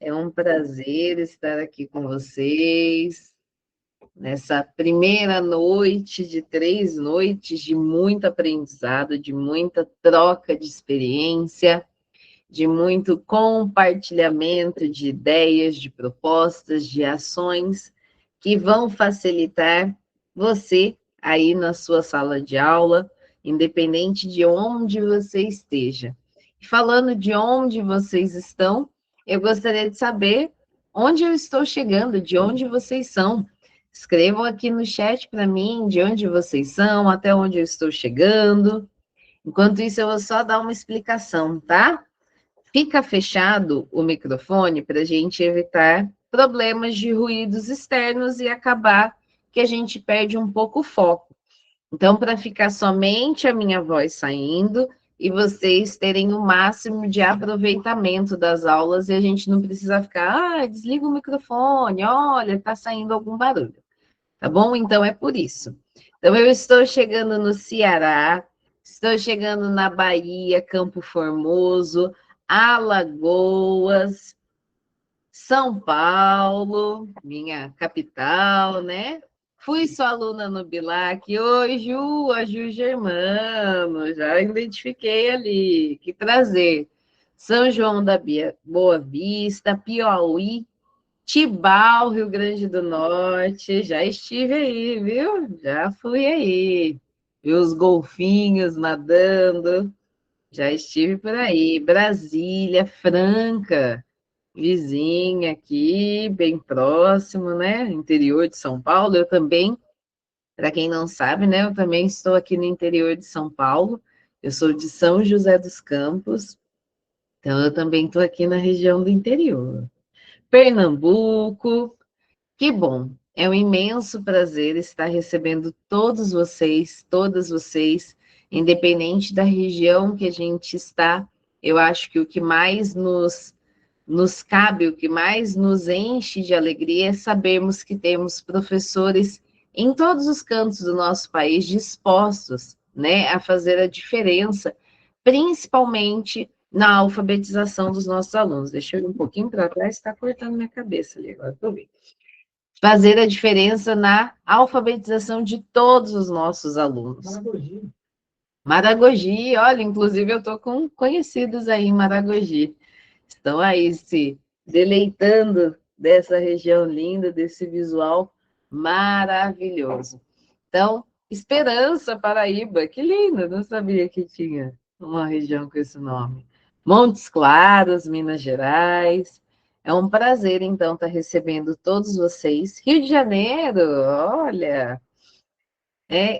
É um prazer estar aqui com vocês, nessa primeira noite de 3 noites de muito aprendizado, de muita troca de experiência, de muito compartilhamento de ideias, de propostas, de ações que vão facilitar você aí na sua sala de aula, independente de onde você esteja. E falando de onde vocês estão, eu gostaria de saber onde eu estou chegando, de onde vocês são. Escrevam aqui no chat para mim de onde vocês são, até onde eu estou chegando. Enquanto isso, eu vou só dar uma explicação, tá? Fica fechado o microfone para a gente evitar problemas de ruídos externos e acabar que a gente perde um pouco o foco. Então, para ficar somente a minha voz saindo e vocês terem o máximo de aproveitamento das aulas e a gente não precisa ficar, desliga o microfone, olha, está saindo algum barulho. Tá bom? Então, é por isso. Então, eu estou chegando no Ceará, estou chegando na Bahia, Campo Formoso, Alagoas, São Paulo, minha capital, né? Fui sua aluna no Bilac. Oi, Ju, a Ju Germano, já identifiquei ali. Que prazer. São João da Boa Vista, Piauí, Tibau, Rio Grande do Norte. Já estive aí, viu? Já fui aí. Vi os golfinhos nadando. Já estive por aí. Brasília, Franca, vizinha aqui, bem próximo, né? Interior de São Paulo. Eu também, para quem não sabe, né? Eu também estou aqui no interior de São Paulo. Eu sou de São José dos Campos, então eu também estou aqui na região do interior. Pernambuco, que bom! É um imenso prazer estar recebendo todas vocês, independente da região que a gente está. Eu acho que o que mais nos cabe, o que mais nos enche de alegria é sabermos que temos professores em todos os cantos do nosso país dispostos, né, a fazer a diferença, principalmente na alfabetização dos nossos alunos. Deixa eu ir um pouquinho para trás, está cortando minha cabeça ali agora, estou vendo. Fazer a diferença na alfabetização de todos os nossos alunos. Maragogi, olha, inclusive eu estou com conhecidos aí em Maragogi. Estão aí se deleitando dessa região linda, desse visual maravilhoso. Então, Esperança, Paraíba, que lindo, não sabia que tinha uma região com esse nome. Montes Claros, Minas Gerais. É um prazer, então, estar recebendo todos vocês. Rio de Janeiro, olha,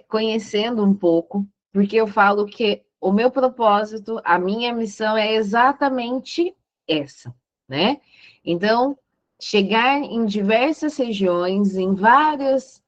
conhecendo um pouco, porque eu falo que o meu propósito, a minha missão é exatamente essa, né? Então, chegar em diversas regiões, em várias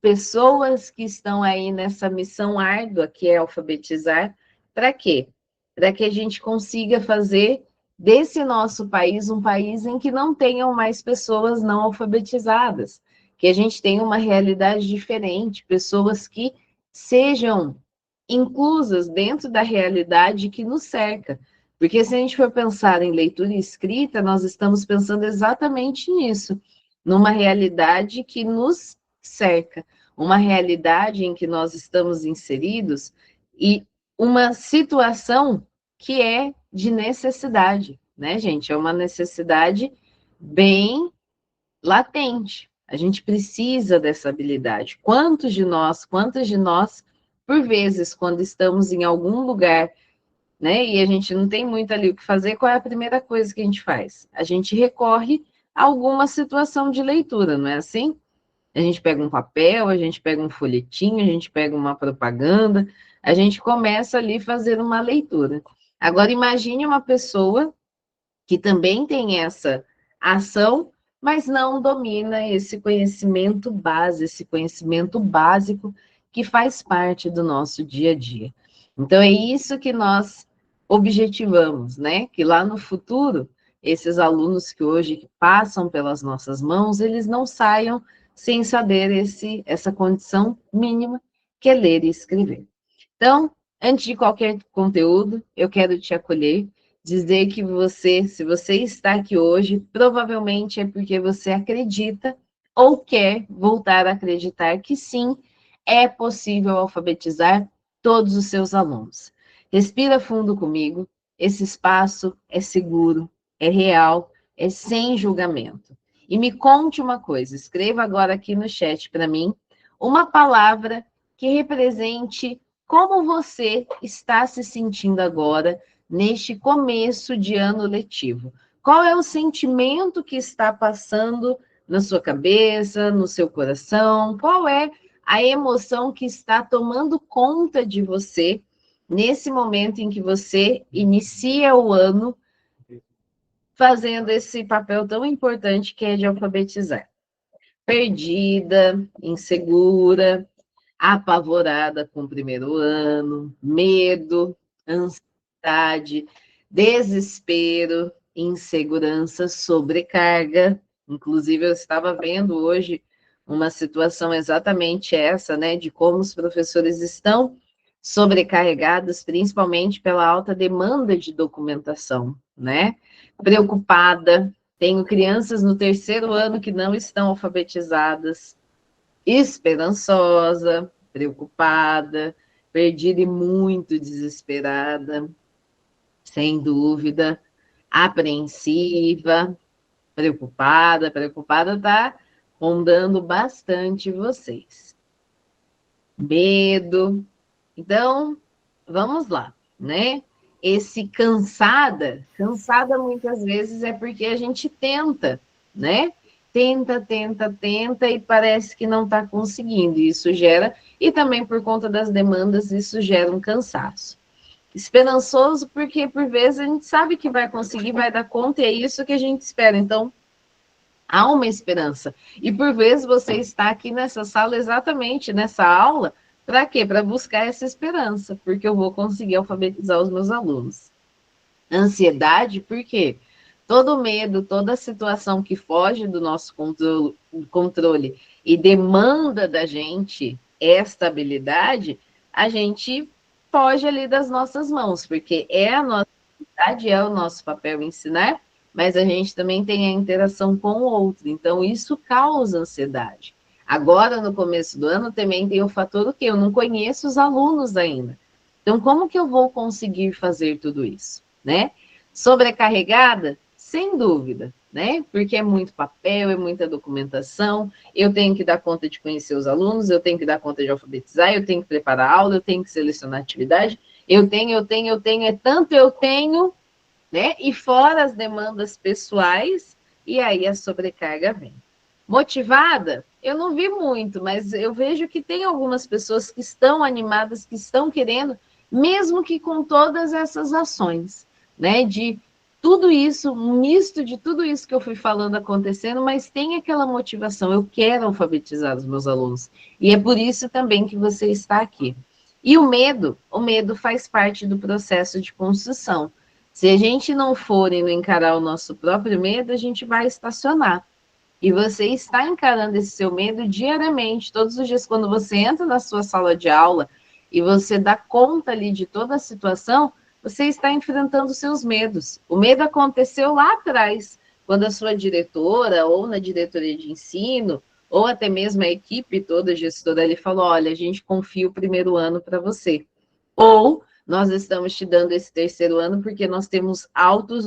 pessoas que estão aí nessa missão árdua que é alfabetizar, para quê? Para que a gente consiga fazer desse nosso país um país em que não tenham mais pessoas não alfabetizadas, que a gente tenha uma realidade diferente, pessoas que sejam inclusas dentro da realidade que nos cerca. Porque se a gente for pensar em leitura e escrita, nós estamos pensando exatamente nisso, numa realidade que nos cerca, uma realidade em que nós estamos inseridos e uma situação que é de necessidade, né, gente? É uma necessidade bem latente. A gente precisa dessa habilidade. Quantos de nós, por vezes, quando estamos em algum lugar, né, e a gente não tem muito ali o que fazer, qual é a primeira coisa que a gente faz? A gente recorre a alguma situação de leitura, não é assim? A gente pega um papel, a gente pega um folhetinho, a gente pega uma propaganda, a gente começa ali a fazer uma leitura. Agora, imagine uma pessoa que também tem essa ação, mas não domina esse conhecimento base, esse conhecimento básico que faz parte do nosso dia a dia. Então, é isso que nós objetivamos, né? Que lá no futuro, esses alunos que hoje passam pelas nossas mãos, eles não saiam sem saber essa condição mínima que é ler e escrever. Então, antes de qualquer conteúdo, eu quero te acolher, dizer que você, se você está aqui hoje, provavelmente é porque você acredita ou quer voltar a acreditar que sim, é possível alfabetizar todos os seus alunos. Respira fundo comigo, esse espaço é seguro, é real, é sem julgamento. E me conte uma coisa, escreva agora aqui no chat para mim uma palavra que represente como você está se sentindo agora neste começo de ano letivo. Qual é o sentimento que está passando na sua cabeça, no seu coração? Qual é a emoção que está tomando conta de você nesse momento em que você inicia o ano fazendo esse papel tão importante que é de alfabetizar? Perdida, insegura, apavorada com o primeiro ano, medo, ansiedade, desespero, insegurança, sobrecarga. Inclusive, eu estava vendo hoje uma situação exatamente essa, né, de como os professores estão sobrecarregados, principalmente pela alta demanda de documentação, né? Preocupada, tenho crianças no terceiro ano que não estão alfabetizadas, esperançosa, preocupada, perdida e muito desesperada, sem dúvida, apreensiva, preocupada está rondando bastante vocês. Medo. Então, vamos lá, né? Esse cansada muitas vezes é porque a gente tenta, né? Tenta e parece que não está conseguindo. Isso gera, e também por conta das demandas, isso gera um cansaço. Esperançoso porque por vezes a gente sabe que vai conseguir, vai dar conta e é isso que a gente espera. Então, há uma esperança. E por vezes você está aqui nessa sala, exatamente nessa aula, para quê? Para buscar essa esperança, porque eu vou conseguir alfabetizar os meus alunos. Ansiedade, por quê? Todo medo, toda situação que foge do nosso controle e demanda da gente esta habilidade, a gente foge ali das nossas mãos, porque é a nossa habilidade, é o nosso papel ensinar, mas a gente também tem a interação com o outro, então isso causa ansiedade. Agora, no começo do ano, também tem o fator do que eu não conheço os alunos ainda. Então, como que eu vou conseguir fazer tudo isso, né? Sobrecarregada? Sem dúvida, né? Porque é muito papel, é muita documentação, eu tenho que dar conta de conhecer os alunos, eu tenho que dar conta de alfabetizar, eu tenho que preparar a aula, eu tenho que selecionar atividade, eu tenho, é tanto eu tenho, né? E fora as demandas pessoais, e aí a sobrecarga vem. Motivada? Eu não vi muito, mas eu vejo que tem algumas pessoas que estão animadas, que estão querendo, mesmo que com todas essas ações, né? De tudo isso, um misto de tudo isso que eu fui falando acontecendo, mas tem aquela motivação, eu quero alfabetizar os meus alunos. E é por isso também que você está aqui. E o medo faz parte do processo de construção. Se a gente não for e não encarar o nosso próprio medo, a gente vai estacionar. E você está encarando esse seu medo diariamente, todos os dias, quando você entra na sua sala de aula e você dá conta ali de toda a situação, você está enfrentando os seus medos. O medo aconteceu lá atrás, quando a sua diretora, ou na diretoria de ensino, ou até mesmo a equipe toda gestora, ele falou: olha, a gente confia o primeiro ano para você. Ou nós estamos te dando esse terceiro ano porque nós temos alto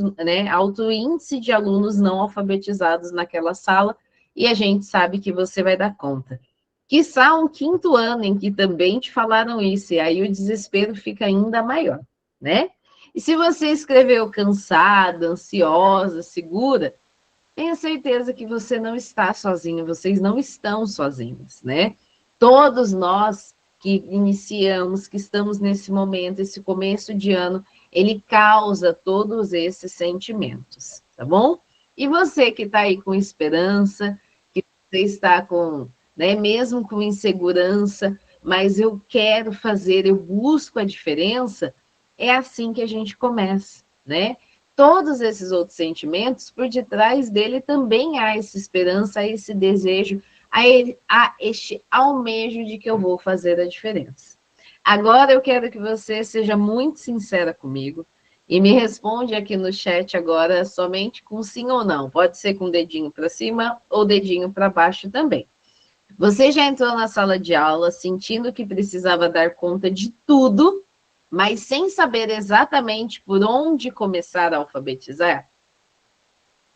índice de alunos não alfabetizados naquela sala e a gente sabe que você vai dar conta. Quiçá um quinto ano em que também te falaram isso, e aí o desespero fica ainda maior, né? E se você escreveu cansada, ansiosa, segura, tenha certeza que você não está sozinho, vocês não estão sozinhos, né? Todos nós que iniciamos, que estamos nesse momento, esse começo de ano, ele causa todos esses sentimentos, tá bom? E você que está aí com esperança, que você está com, né, mesmo com insegurança, mas eu quero fazer, eu busco a diferença, é assim que a gente começa, né? Todos esses outros sentimentos, por detrás dele também há essa esperança, há esse desejo, há este almejo de que eu vou fazer a diferença. Agora eu quero que você seja muito sincera comigo E me responde aqui no chat agora somente com sim ou não. Pode ser com dedinho para cima ou dedinho para baixo também. Você já entrou na sala de aula sentindo que precisava dar conta de tudo, mas sem saber exatamente por onde começar a alfabetizar?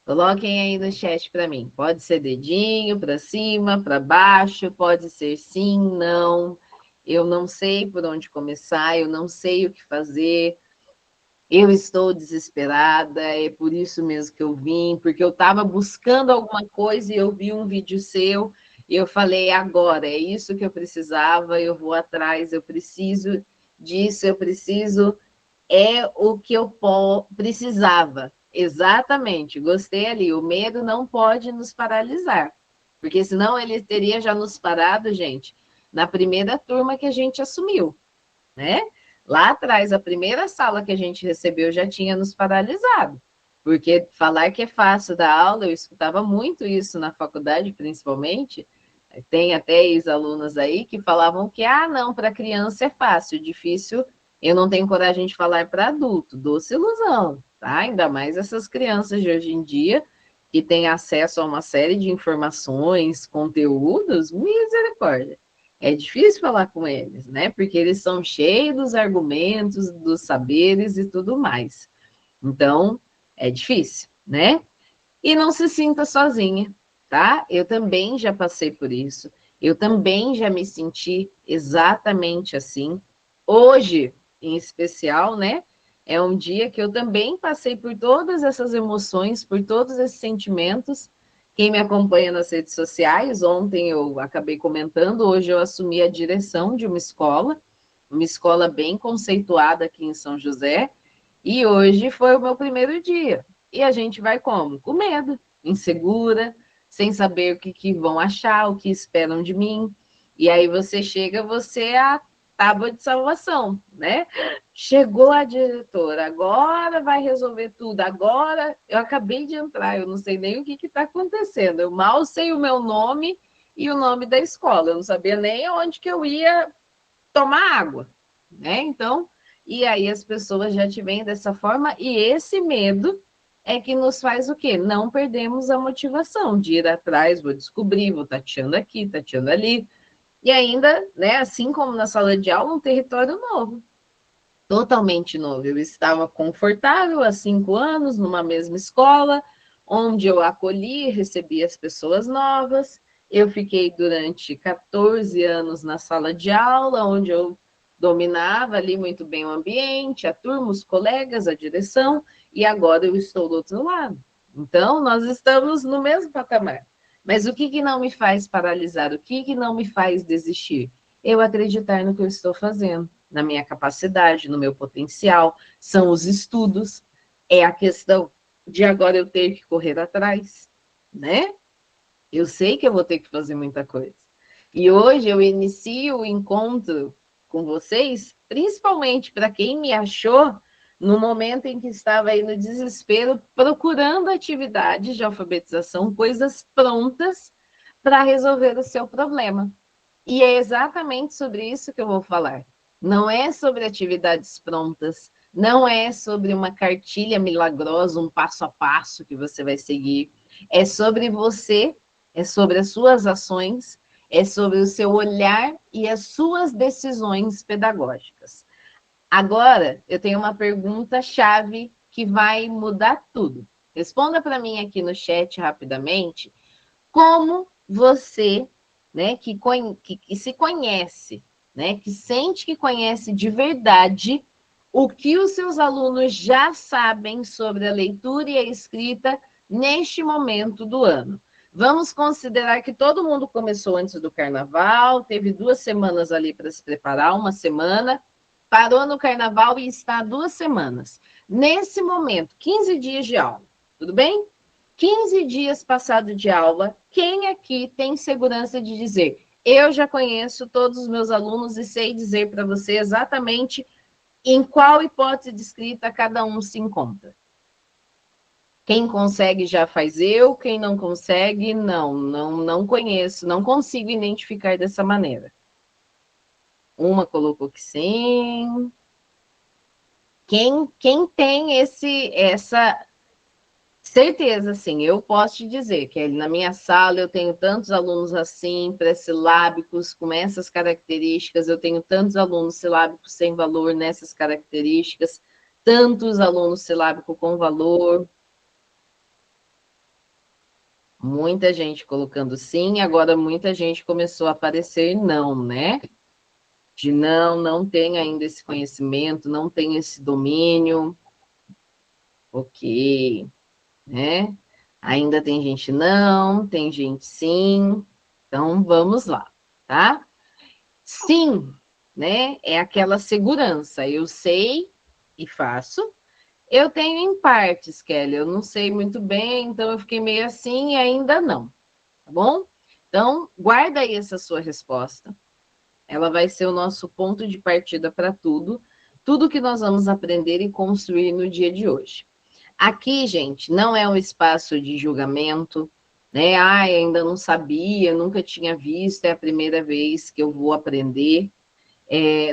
Coloquem aí no chat para mim. Pode ser dedinho para cima, para baixo, pode ser sim, não. Eu não sei por onde começar, eu não sei o que fazer. Eu estou desesperada, é por isso mesmo que eu vim, porque eu estava buscando alguma coisa e eu vi um vídeo seu e eu falei, agora, é isso que eu precisava, eu vou atrás, eu preciso disso, eu preciso, é o que eu precisava. Exatamente, gostei ali. O medo não pode nos paralisar, porque senão ele teria já nos parado, gente, na primeira turma que a gente assumiu, né? Lá atrás, a primeira sala que a gente recebeu já tinha nos paralisado, porque falar que é fácil dar aula, eu escutava muito isso na faculdade, principalmente, tem até ex-alunas aí que falavam que, não, para criança é fácil, difícil, eu não tenho coragem de falar para adulto, doce ilusão, tá? Ainda mais essas crianças de hoje em dia, que têm acesso a uma série de informações, conteúdos, misericórdia. É difícil falar com eles, né? Porque eles são cheios dos argumentos, dos saberes e tudo mais. Então, é difícil, né? E não se sinta sozinha, tá? Eu também já passei por isso. Eu também já me senti exatamente assim. Hoje, em especial, né? É um dia que eu também passei por todas essas emoções, por todos esses sentimentos. Quem me acompanha nas redes sociais, ontem eu acabei comentando, hoje eu assumi a direção de uma escola bem conceituada aqui em São José, e hoje foi o meu primeiro dia. E a gente vai como? Com medo, insegura, sem saber o que vão achar, o que esperam de mim. E aí você chega, você é a tábua de salvação, né? Chegou a diretora, agora vai resolver tudo. Agora eu acabei de entrar, eu não sei nem o que está acontecendo. Eu mal sei o meu nome e o nome da escola. Eu não sabia nem onde que eu ia tomar água, né? Então, e aí as pessoas já te veem dessa forma, e esse medo é que nos faz o quê? Não perdemos a motivação de ir atrás, vou descobrir, vou tateando aqui, tateando ali, e ainda, né, assim como na sala de aula, um território novo, totalmente novo. Eu estava confortável há 5 anos numa mesma escola, onde eu acolhi e recebi as pessoas novas. Eu fiquei durante 14 anos na sala de aula, onde eu dominava ali muito bem o ambiente, a turma, os colegas, a direção, e agora eu estou do outro lado. Então, nós estamos no mesmo patamar. Mas o que não me faz paralisar? O que não me faz desistir? Eu acreditar no que eu estou fazendo, na minha capacidade, no meu potencial, são os estudos, é a questão de agora eu ter que correr atrás, né? Eu sei que eu vou ter que fazer muita coisa. E hoje eu inicio o encontro com vocês, principalmente para quem me achou no momento em que estava aí no desespero, procurando atividades de alfabetização, coisas prontas para resolver o seu problema. E é exatamente sobre isso que eu vou falar. Não é sobre atividades prontas, não é sobre uma cartilha milagrosa, um passo a passo que você vai seguir. É sobre você, é sobre as suas ações, é sobre o seu olhar e as suas decisões pedagógicas. Agora, eu tenho uma pergunta-chave que vai mudar tudo. Responda para mim aqui no chat rapidamente como você, né, que se conhece, né, que sente que conhece de verdade o que os seus alunos já sabem sobre a leitura e a escrita neste momento do ano. Vamos considerar que todo mundo começou antes do carnaval, teve 2 semanas ali para se preparar, uma semana, parou no carnaval e está 2 semanas. Nesse momento, 15 dias de aula, tudo bem? 15 dias passado de aula, quem aqui tem segurança de dizer, eu já conheço todos os meus alunos e sei dizer para você exatamente em qual hipótese de escrita cada um se encontra? Quem consegue já faz eu, quem não consegue, não conheço, não consigo identificar dessa maneira. Uma colocou que sim. Quem tem essa certeza, assim, eu posso te dizer que na minha sala eu tenho tantos alunos assim, pré-silábicos, com essas características, eu tenho tantos alunos silábicos sem valor nessas características, tantos alunos silábicos com valor. Muita gente colocando sim, agora muita gente começou a aparecer não, né? De não tem ainda esse conhecimento, não tem esse domínio. Ok, né? Ainda tem gente não, tem gente sim. Então vamos lá, tá? Sim, né? É aquela segurança. Eu sei e faço. Eu tenho em partes, Kelly. Eu não sei muito bem, então eu fiquei meio assim e ainda não, tá bom? Então, guarda aí essa sua resposta. Ela vai ser o nosso ponto de partida para tudo, tudo que nós vamos aprender e construir no dia de hoje. Aqui, gente, não é um espaço de julgamento, né? Ai, ainda não sabia, nunca tinha visto, é a primeira vez que eu vou aprender.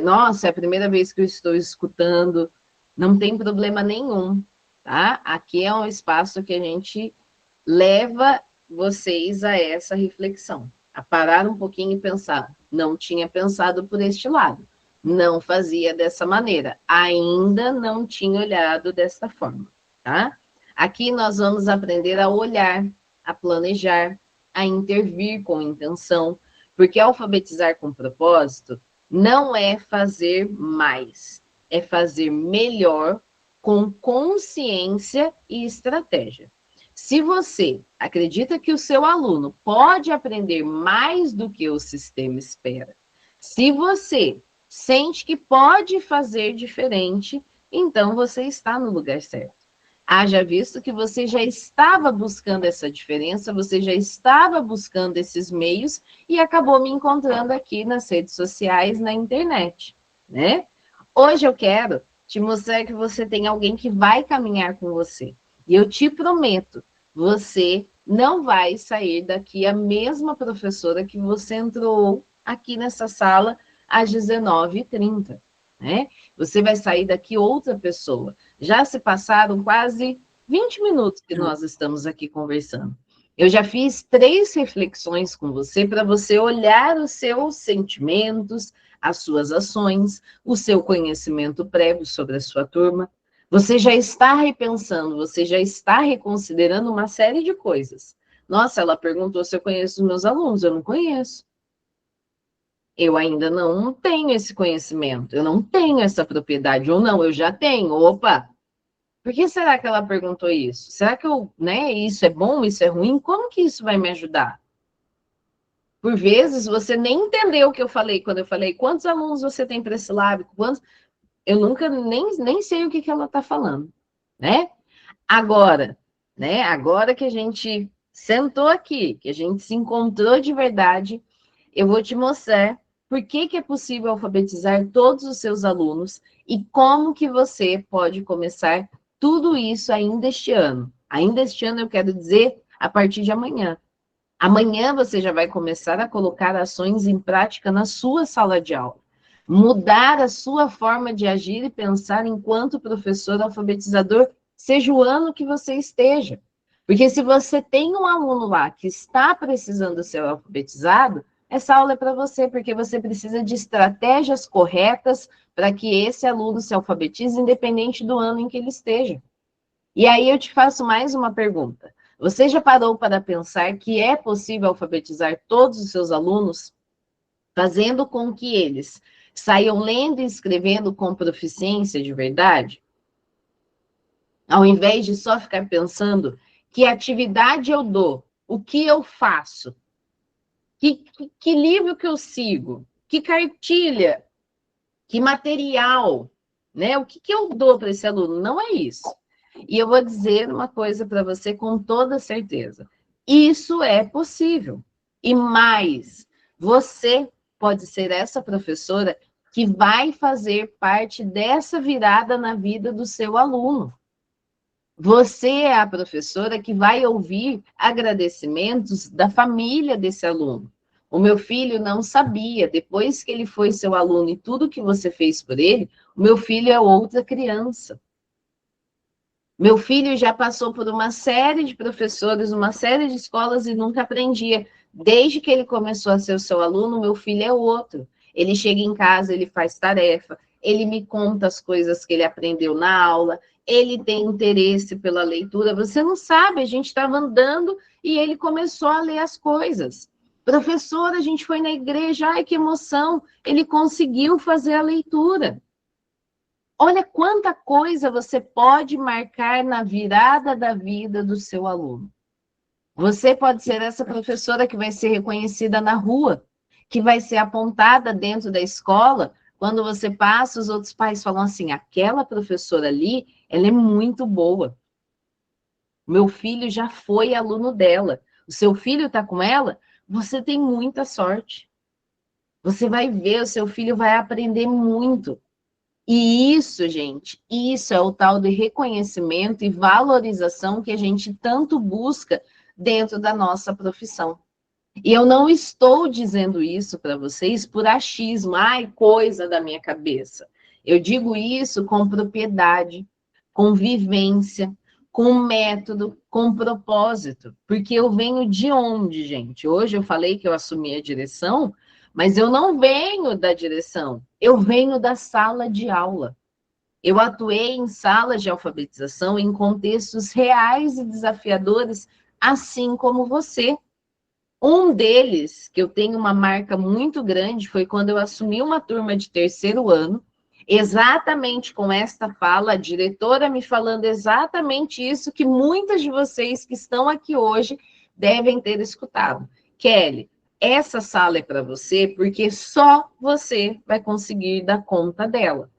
Nossa, é a primeira vez que eu estou escutando. Não tem problema nenhum, tá? Aqui é um espaço que a gente leva vocês a essa reflexão, a parar um pouquinho e pensar. Não tinha pensado por este lado, não fazia dessa maneira, ainda não tinha olhado dessa forma, tá? Aqui nós vamos aprender a olhar, a planejar, a intervir com intenção, porque alfabetizar com propósito não é fazer mais, é fazer melhor com consciência e estratégia. Se você acredita que o seu aluno pode aprender mais do que o sistema espera, se você sente que pode fazer diferente, então você está no lugar certo. Haja visto que você já estava buscando essa diferença, você já estava buscando esses meios e acabou me encontrando aqui nas redes sociais, na internet, né? Hoje eu quero te mostrar que você tem alguém que vai caminhar com você. E eu te prometo, você não vai sair daqui a mesma professora que você entrou aqui nessa sala às 19h30, né? Você vai sair daqui outra pessoa. Já se passaram quase 20 minutos que nós estamos aqui conversando. Eu já fiz 3 reflexões com você para você olhar os seus sentimentos, as suas ações, o seu conhecimento prévio sobre a sua turma. Você já está repensando, você já está reconsiderando uma série de coisas. Nossa, ela perguntou se eu conheço os meus alunos, eu não conheço. Eu ainda não tenho esse conhecimento, eu não tenho essa propriedade, ou não, eu já tenho. Opa, por que será que ela perguntou isso? Será que isso é bom, isso é ruim? Como que isso vai me ajudar? Por vezes, você nem entendeu o que eu falei quando eu falei quantos alunos você tem para esse lab, quantos... Eu nunca nem sei o que ela está falando, né? Agora, né? Agora que a gente sentou aqui, que a gente se encontrou de verdade, eu vou te mostrar por que é possível alfabetizar todos os seus alunos e como que você pode começar tudo isso ainda este ano. Ainda este ano eu quero dizer a partir de amanhã. Amanhã você já vai começar a colocar ações em prática na sua sala de aula. Mudar a sua forma de agir e pensar enquanto professor alfabetizador, seja o ano que você esteja. Porque se você tem um aluno lá que está precisando ser alfabetizado, essa aula é para você, porque você precisa de estratégias corretas para que esse aluno se alfabetize, independente do ano em que ele esteja. E aí eu te faço mais uma pergunta. Você já parou para pensar que é possível alfabetizar todos os seus alunos, fazendo com que eles saiam lendo e escrevendo com proficiência de verdade? Ao invés de só ficar pensando que atividade eu dou, o que eu faço, que livro que eu sigo, que cartilha, que material, né? O que eu dou para esse aluno? Não é isso. E eu vou dizer uma coisa para você com toda certeza. Isso é possível. E mais, você pode ser essa professora que vai fazer parte dessa virada na vida do seu aluno. Você é a professora que vai ouvir agradecimentos da família desse aluno. O meu filho não sabia, depois que ele foi seu aluno e tudo que você fez por ele, o meu filho é outra criança. Meu filho já passou por uma série de professores, uma série de escolas e nunca aprendia. Desde que ele começou a ser o seu aluno, meu filho é outro. Ele chega em casa, ele faz tarefa, ele me conta as coisas que ele aprendeu na aula, ele tem interesse pela leitura. Você não sabe, a gente estava andando e ele começou a ler as coisas. Professor, a gente foi na igreja, ai que emoção, ele conseguiu fazer a leitura. Olha quanta coisa você pode marcar na virada da vida do seu aluno. Você pode ser essa professora que vai ser reconhecida na rua, que vai ser apontada dentro da escola. Quando você passa, os outros pais falam assim, aquela professora ali, ela é muito boa. Meu filho já foi aluno dela. O seu filho está com ela? Você tem muita sorte. Você vai ver, o seu filho vai aprender muito. E isso, gente, isso é o tal de reconhecimento e valorização que a gente tanto busca dentro da nossa profissão. E eu não estou dizendo isso para vocês por achismo, ai, coisa da minha cabeça. Eu digo isso com propriedade, com vivência, com método, com propósito. Porque eu venho de onde, gente? Hoje eu falei que eu assumi a direção, mas eu não venho da direção, eu venho da sala de aula. Eu atuei em salas de alfabetização em contextos reais e desafiadores, assim como você. Um deles, que eu tenho uma marca muito grande, foi quando eu assumi uma turma de terceiro ano, exatamente com esta fala, a diretora me falando exatamente isso que muitas de vocês que estão aqui hoje devem ter escutado. Kelly, essa sala é para você porque só você vai conseguir dar conta dela.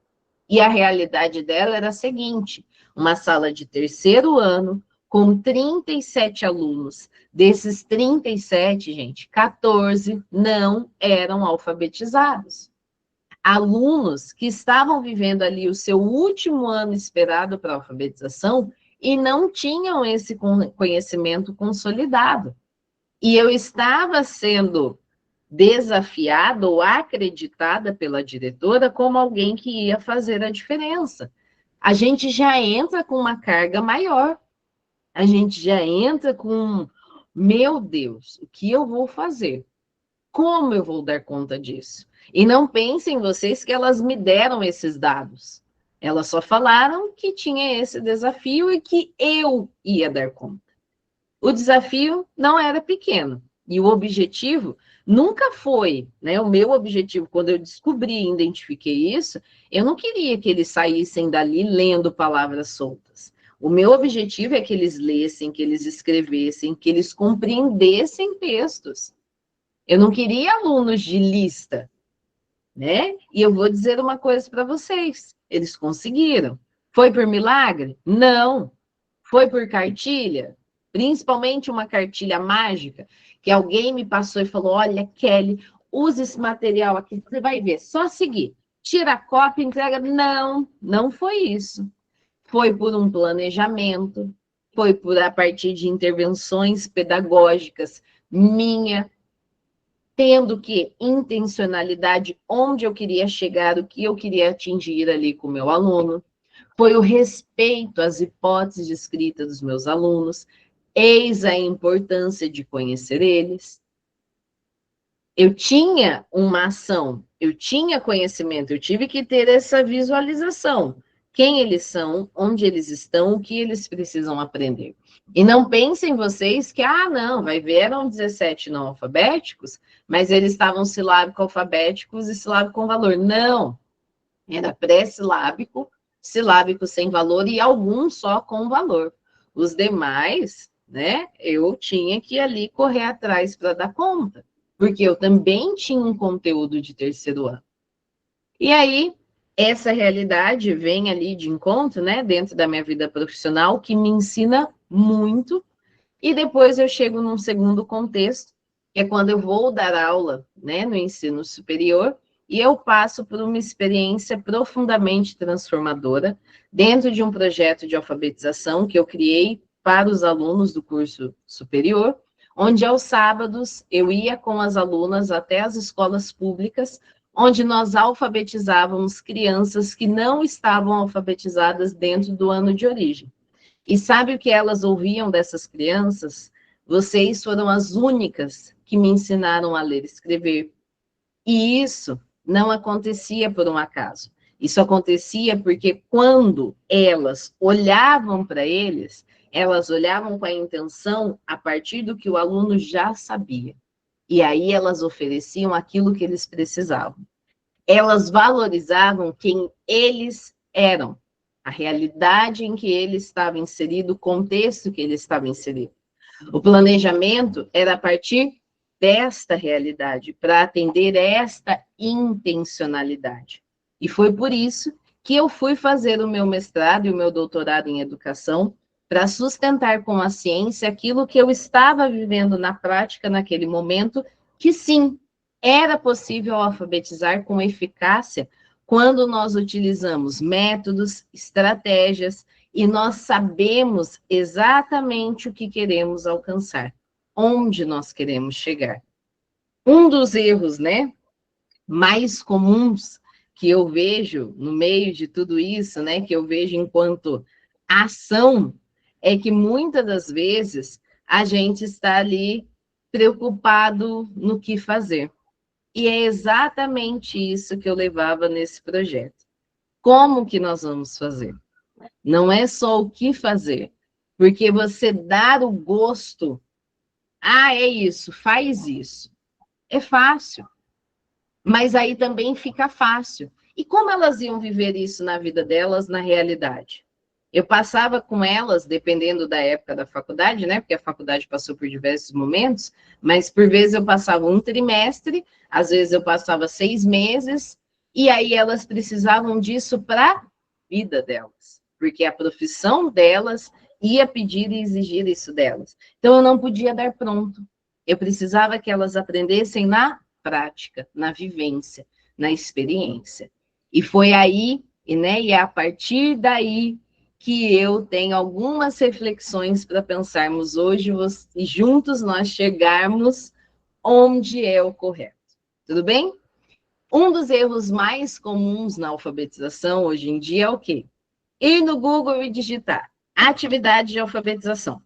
E a realidade dela era a seguinte: uma sala de terceiro ano, com 37 alunos. Desses 37, gente, 14 não eram alfabetizados. Alunos que estavam vivendo ali o seu último ano esperado para a alfabetização e não tinham esse conhecimento consolidado. E eu estava sendo desafiada ou acreditada pela diretora como alguém que ia fazer a diferença. A gente já entra com uma carga maior. A gente já entra com, meu Deus, o que eu vou fazer? Como eu vou dar conta disso? E não pensem vocês que elas me deram esses dados. Elas só falaram que tinha esse desafio e que eu ia dar conta. O desafio não era pequeno. E o objetivo nunca foi, né? O meu objetivo, quando eu descobri e identifiquei isso, eu não queria que eles saíssem dali lendo palavras soltas. O meu objetivo é que eles lessem, que eles escrevessem, que eles compreendessem textos. Eu não queria alunos de lista, né? E eu vou dizer uma coisa para vocês: eles conseguiram. Foi por milagre? Não. Foi por cartilha? Principalmente uma cartilha mágica, que alguém me passou e falou: olha, Kelly, usa esse material aqui, você vai ver, só seguir. Tira a cópia, entrega. Não, não foi isso. Foi por um planejamento, foi por a partir de intervenções pedagógicas minha, tendo que intencionalidade onde eu queria chegar, o que eu queria atingir ali com o meu aluno. Foi o respeito às hipóteses de escrita dos meus alunos. Eis a importância de conhecer eles. Eu tinha uma ação, eu tinha conhecimento, eu tive que ter essa visualização. Quem eles são, onde eles estão, o que eles precisam aprender. E não pensem vocês que, não, vai ver, eram 17 não alfabéticos, mas eles estavam silábico-alfabéticos e silábico com valor. Não, era pré-silábico, silábico sem valor e alguns só com valor. Os demais, né, eu tinha que ali correr atrás para dar conta, porque eu também tinha um conteúdo de terceiro ano. E aí, essa realidade vem ali de encontro, né, dentro da minha vida profissional, que me ensina muito, e depois eu chego num segundo contexto, que é quando eu vou dar aula, né, no ensino superior, e eu passo por uma experiência profundamente transformadora dentro de um projeto de alfabetização que eu criei para os alunos do curso superior, onde aos sábados eu ia com as alunas até as escolas públicas, onde nós alfabetizávamos crianças que não estavam alfabetizadas dentro do ano de origem. E sabe o que elas ouviam dessas crianças? Vocês foram as únicas que me ensinaram a ler e escrever. E isso não acontecia por um acaso. Isso acontecia porque quando elas olhavam para eles, elas olhavam com a intenção a partir do que o aluno já sabia. E aí elas ofereciam aquilo que eles precisavam. Elas valorizavam quem eles eram, a realidade em que ele estava inserido, o contexto que ele estava inserido. O planejamento era a partir desta realidade, para atender esta intencionalidade. E foi por isso que eu fui fazer o meu mestrado e o meu doutorado em educação, para sustentar com a ciência aquilo que eu estava vivendo na prática naquele momento, que sim, era possível alfabetizar com eficácia quando nós utilizamos métodos, estratégias, e nós sabemos exatamente o que queremos alcançar, onde nós queremos chegar. Um dos erros, né, mais comuns que eu vejo no meio de tudo isso, né, que eu vejo enquanto ação, é que muitas das vezes a gente está ali preocupado no que fazer. E é exatamente isso que eu levava nesse projeto. Como que nós vamos fazer? Não é só o que fazer, porque você dar o gosto, é isso, faz isso. É fácil, mas aí também fica fácil. E como elas iam viver isso na vida delas, na realidade? Eu passava com elas, dependendo da época da faculdade, né? Porque a faculdade passou por diversos momentos, mas por vezes eu passava um trimestre, às vezes eu passava 6 meses, e aí elas precisavam disso para a vida delas, porque a profissão delas ia pedir e exigir isso delas. Então eu não podia dar pronto. Eu precisava que elas aprendessem na prática, na vivência, na experiência. E foi aí, né? E é a partir daí que eu tenho algumas reflexões para pensarmos hoje e juntos nós chegarmos onde é o correto. Tudo bem? Um dos erros mais comuns na alfabetização hoje em dia é o quê? Ir no Google e digitar atividade de alfabetização. O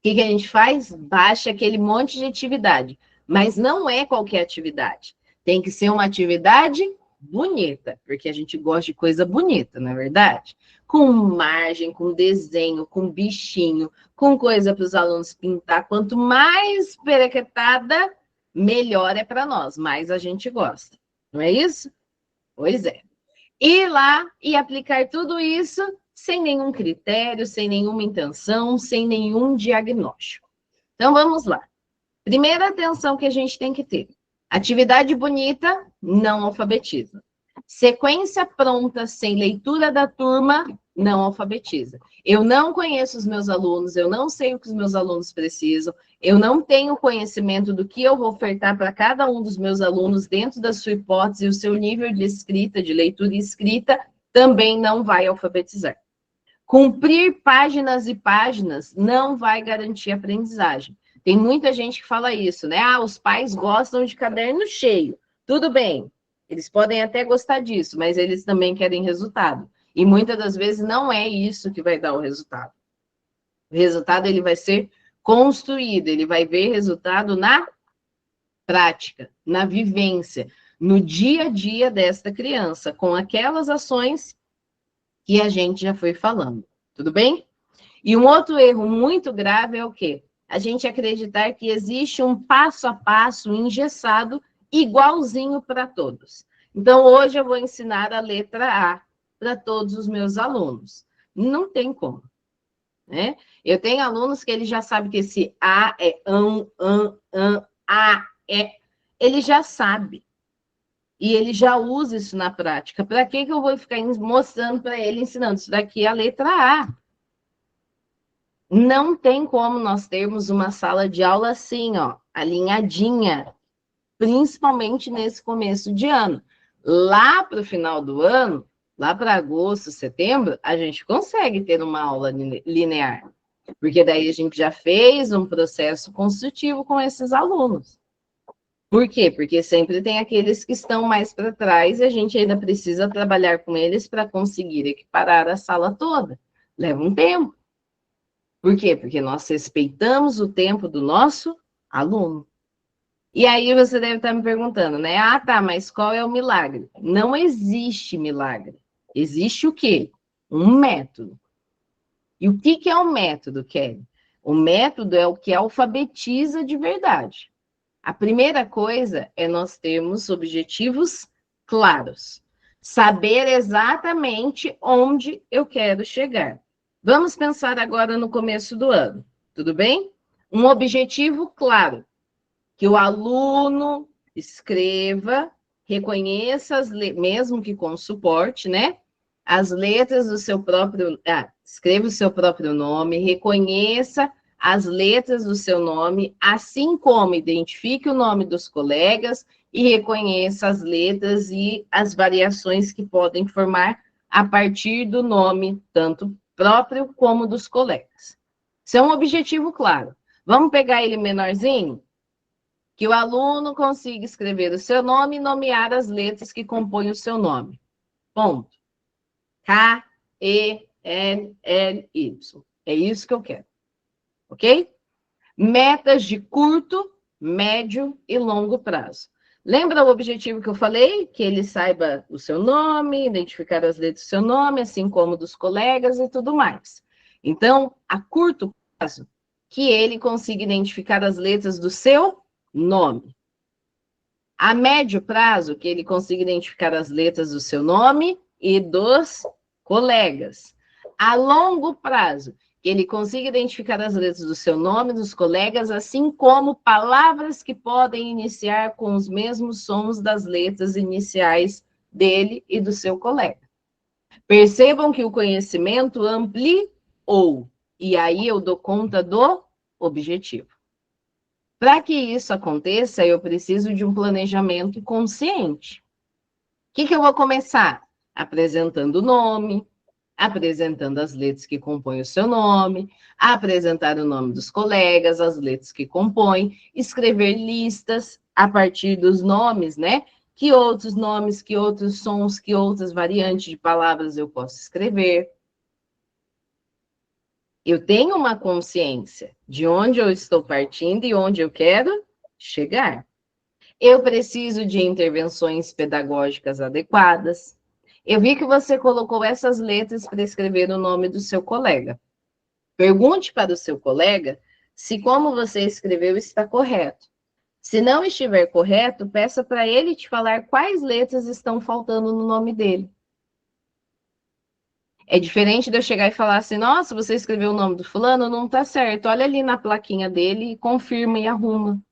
que a gente faz? Baixa aquele monte de atividade, mas não é qualquer atividade. Tem que ser uma atividade bonita, porque a gente gosta de coisa bonita, não é verdade? Com margem, com desenho, com bichinho, com coisa para os alunos pintar. Quanto mais perequetada, melhor é para nós, mais a gente gosta. Não é isso? Pois é. Ir lá e aplicar tudo isso sem nenhum critério, sem nenhuma intenção, sem nenhum diagnóstico. Então, vamos lá. Primeira atenção que a gente tem que ter. Atividade bonita, não alfabetiza. Sequência pronta, sem leitura da turma, não alfabetiza. Eu não conheço os meus alunos, eu não sei o que os meus alunos precisam, eu não tenho conhecimento do que eu vou ofertar para cada um dos meus alunos dentro da sua hipótese, e o seu nível de escrita, de leitura e escrita, também não vai alfabetizar. Cumprir páginas e páginas não vai garantir aprendizagem. Tem muita gente que fala isso, né? Os pais gostam de caderno cheio. Tudo bem, eles podem até gostar disso, mas eles também querem resultado. E muitas das vezes não é isso que vai dar o resultado. O resultado ele vai ser construído, ele vai ver resultado na prática, na vivência, no dia a dia desta criança, com aquelas ações que a gente já foi falando. Tudo bem? E um outro erro muito grave é o quê? A gente acreditar que existe um passo a passo engessado igualzinho para todos. Então, hoje eu vou ensinar a letra A para todos os meus alunos. Não tem como, né? Eu tenho alunos que eles já sabem que esse A é A é... Ele já sabe. E ele já usa isso na prática. Para que eu vou ficar mostrando para ele, ensinando? Isso daqui é a letra A. Não tem como nós termos uma sala de aula assim, ó, alinhadinha, principalmente nesse começo de ano. Lá para o final do ano, lá para agosto, setembro, a gente consegue ter uma aula linear. Porque daí a gente já fez um processo construtivo com esses alunos. Por quê? Porque sempre tem aqueles que estão mais para trás e a gente ainda precisa trabalhar com eles para conseguir equiparar a sala toda. Leva um tempo. Por quê? Porque nós respeitamos o tempo do nosso aluno. E aí você deve estar me perguntando, né? Ah, tá, mas qual é o milagre? Não existe milagre. Existe o quê? Um método. E o que é um método, Kelly? O método é o que alfabetiza de verdade. A primeira coisa é nós termos objetivos claros. Saber exatamente onde eu quero chegar. Vamos pensar agora no começo do ano, tudo bem? Um objetivo claro, que o aluno escreva, reconheça, mesmo que com suporte, né? As letras do seu próprio... escreva o seu próprio nome, reconheça as letras do seu nome, assim como identifique o nome dos colegas e reconheça as letras e as variações que podem formar a partir do nome, tanto próprio como dos colegas. Isso é um objetivo claro. Vamos pegar ele menorzinho? Que o aluno consiga escrever o seu nome e nomear as letras que compõem o seu nome. Ponto. K, E, L, L, Y. É isso que eu quero. Ok? Metas de curto, médio e longo prazo. Lembra o objetivo que eu falei? Que ele saiba o seu nome, identificar as letras do seu nome, assim como dos colegas e tudo mais. Então, a curto prazo, que ele consiga identificar as letras do seu nome. A médio prazo, que ele consiga identificar as letras do seu nome e dos colegas. A longo prazo, que ele consiga identificar as letras do seu nome e dos colegas, assim como palavras que podem iniciar com os mesmos sons das letras iniciais dele e do seu colega. Percebam que o conhecimento ampliou, e aí eu dou conta do objetivo. Para que isso aconteça, eu preciso de um planejamento consciente. O que eu vou começar? Apresentando o nome, apresentando as letras que compõem o seu nome, apresentar o nome dos colegas, as letras que compõem, escrever listas a partir dos nomes, né? Que outros nomes, que outros sons, que outras variantes de palavras eu posso escrever. Eu tenho uma consciência de onde eu estou partindo e onde eu quero chegar. Eu preciso de intervenções pedagógicas adequadas. Eu vi que você colocou essas letras para escrever o nome do seu colega. Pergunte para o seu colega se como você escreveu está correto. Se não estiver correto, peça para ele te falar quais letras estão faltando no nome dele. É diferente de eu chegar e falar assim, nossa, você escreveu o nome do fulano, não está certo. Olha ali na plaquinha dele e confirma e arruma.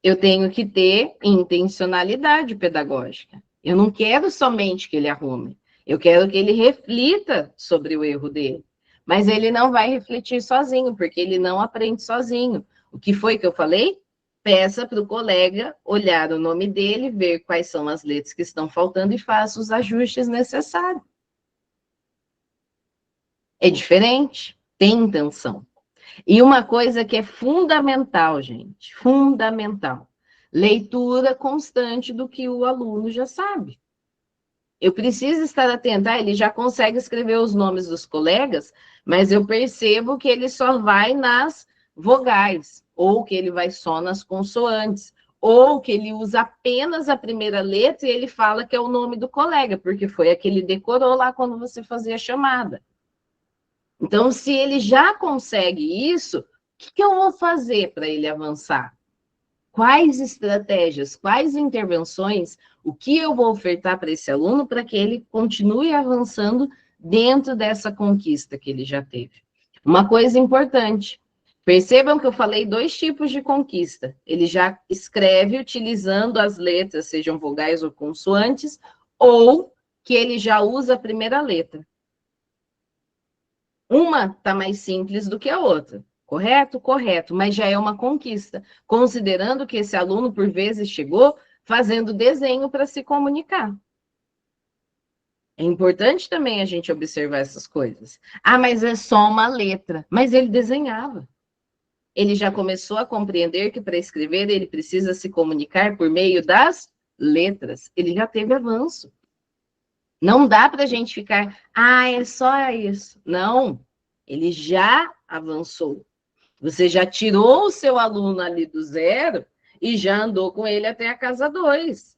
Eu tenho que ter intencionalidade pedagógica. Eu não quero somente que ele arrume. Eu quero que ele reflita sobre o erro dele. Mas ele não vai refletir sozinho, porque ele não aprende sozinho. O que foi que eu falei? Peça para o colega olhar o nome dele, ver quais são as letras que estão faltando e faça os ajustes necessários. É diferente, tem intenção. E uma coisa que é fundamental, gente, fundamental, leitura constante do que o aluno já sabe. Eu preciso estar atenta, ele já consegue escrever os nomes dos colegas, mas eu percebo que ele só vai nas vogais, ou que ele vai só nas consoantes, ou que ele usa apenas a primeira letra e ele fala que é o nome do colega, porque foi a que ele decorou lá quando você fazia a chamada. Então, se ele já consegue isso, o que eu vou fazer para ele avançar? Quais estratégias, quais intervenções, o que eu vou ofertar para esse aluno para que ele continue avançando dentro dessa conquista que ele já teve? Uma coisa importante, percebam que eu falei 2 tipos de conquista. Ele já escreve utilizando as letras, sejam vogais ou consoantes, ou que ele já usa a primeira letra. Uma está mais simples do que a outra. Correto? Correto, mas já é uma conquista, considerando que esse aluno, por vezes, chegou fazendo desenho para se comunicar. É importante também a gente observar essas coisas. Ah, mas é só uma letra. Mas ele desenhava. Ele já começou a compreender que para escrever ele precisa se comunicar por meio das letras. Ele já teve avanço. Não dá para a gente ficar, ah, é só isso. Não, ele já avançou. Você já tirou o seu aluno ali do zero e já andou com ele até a casa 2.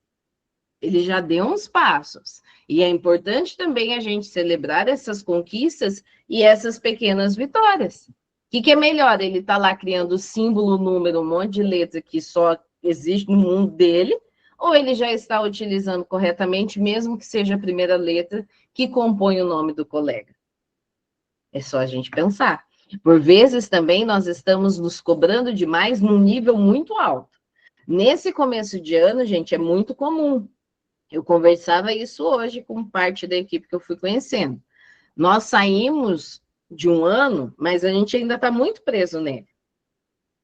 Ele já deu uns passos. E é importante também a gente celebrar essas conquistas e essas pequenas vitórias. O que é melhor? Ele tá lá criando símbolo, número, um monte de letra que só existe no mundo dele, ou ele já está utilizando corretamente, mesmo que seja a primeira letra que compõe o nome do colega? É só a gente pensar. Por vezes também nós estamos nos cobrando demais num nível muito alto. Nesse começo de ano, gente, é muito comum. Eu conversava isso hoje com parte da equipe que eu fui conhecendo. Nós saímos de um ano, mas a gente ainda está muito preso nele,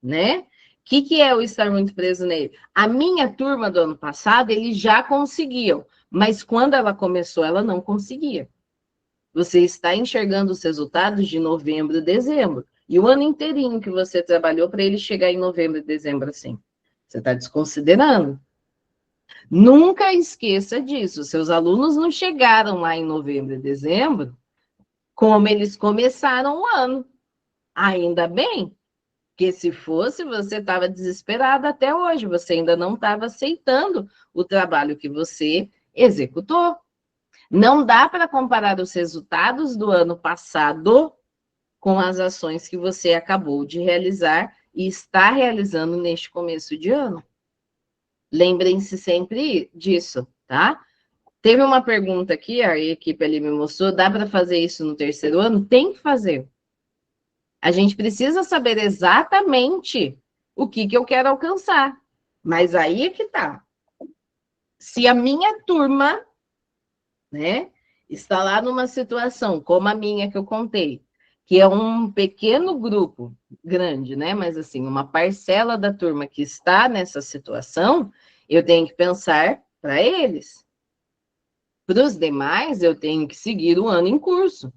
né? O que é o estar muito preso nele? A minha turma do ano passado, eles já conseguiam, mas quando ela começou, ela não conseguia. Você está enxergando os resultados de novembro e dezembro, e o ano inteirinho que você trabalhou para ele chegar em novembro e dezembro assim. Você está desconsiderando. Nunca esqueça disso. Seus alunos não chegaram lá em novembro e dezembro como eles começaram o ano. Ainda bem, porque se fosse, você estava desesperado até hoje. Você ainda não estava aceitando o trabalho que você executou. Não dá para comparar os resultados do ano passado com as ações que você acabou de realizar e está realizando neste começo de ano. Lembrem-se sempre disso, tá? Teve uma pergunta aqui, a equipe ali me mostrou, dá para fazer isso no terceiro ano? Tem que fazer. A gente precisa saber exatamente o que eu quero alcançar. Mas aí é que tá. Se a minha turma, né, está lá numa situação como a minha que eu contei, que é um pequeno grupo, grande, né, mas assim, uma parcela da turma que está nessa situação, eu tenho que pensar para eles. Para os demais, eu tenho que seguir o ano em curso,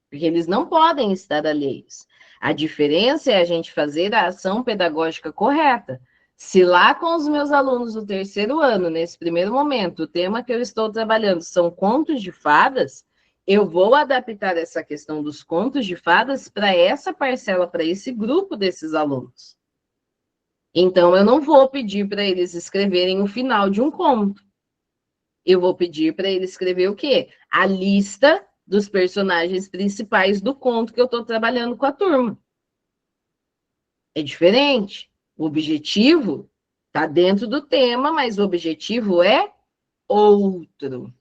porque eles não podem estar alheios. A diferença é a gente fazer a ação pedagógica correta. Se lá com os meus alunos do terceiro ano, nesse primeiro momento, o tema que eu estou trabalhando são contos de fadas, eu vou adaptar essa questão dos contos de fadas para essa parcela, para esse grupo desses alunos. Então, eu não vou pedir para eles escreverem o final de um conto. Eu vou pedir para ele escrever o quê? A lista dos personagens principais do conto que eu estou trabalhando com a turma. É diferente. O objetivo está dentro do tema, mas o objetivo é outro.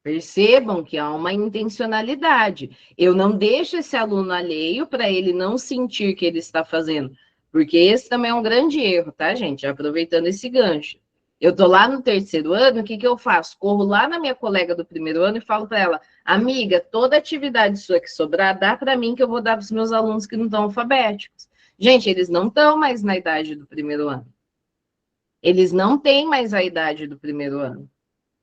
Percebam que há uma intencionalidade. Eu não deixo esse aluno alheio para ele não sentir que ele está fazendo, porque esse também é um grande erro, tá, gente? Aproveitando esse gancho. Eu tô lá no terceiro ano, o que eu faço? Corro lá na minha colega do primeiro ano e falo para ela, amiga, toda atividade sua que sobrar, dá para mim que eu vou dar para os meus alunos que não estão alfabéticos. Gente, eles não estão mais na idade do primeiro ano. Eles não têm mais a idade do primeiro ano.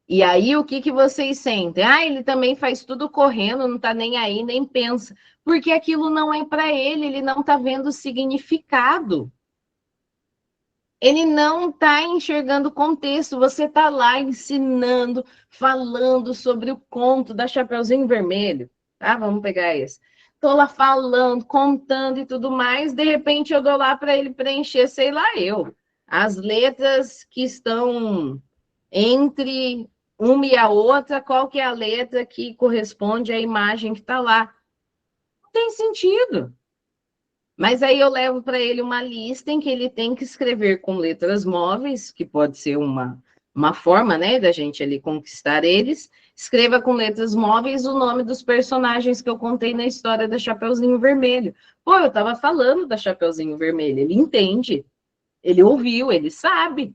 E aí, o que vocês sentem? Ah, ele também faz tudo correndo, não tá nem aí, nem pensa. Porque aquilo não é para ele não tá vendo o significado. Ele não está enxergando o contexto. Você está lá ensinando, falando sobre o conto da Chapeuzinho Vermelho. Tá? Vamos pegar esse. Estou lá falando, contando e tudo mais. De repente, eu dou lá para ele preencher, sei lá, as letras que estão entre uma e a outra, qual que é a letra que corresponde à imagem que está lá. Não tem sentido. Mas aí eu levo para ele uma lista em que ele tem que escrever com letras móveis, que pode ser uma forma, né, da gente ali conquistar eles. Escreva com letras móveis o nome dos personagens que eu contei na história da Chapeuzinho Vermelho. Pô, eu estava falando da Chapeuzinho Vermelho, ele entende, ele ouviu, ele sabe.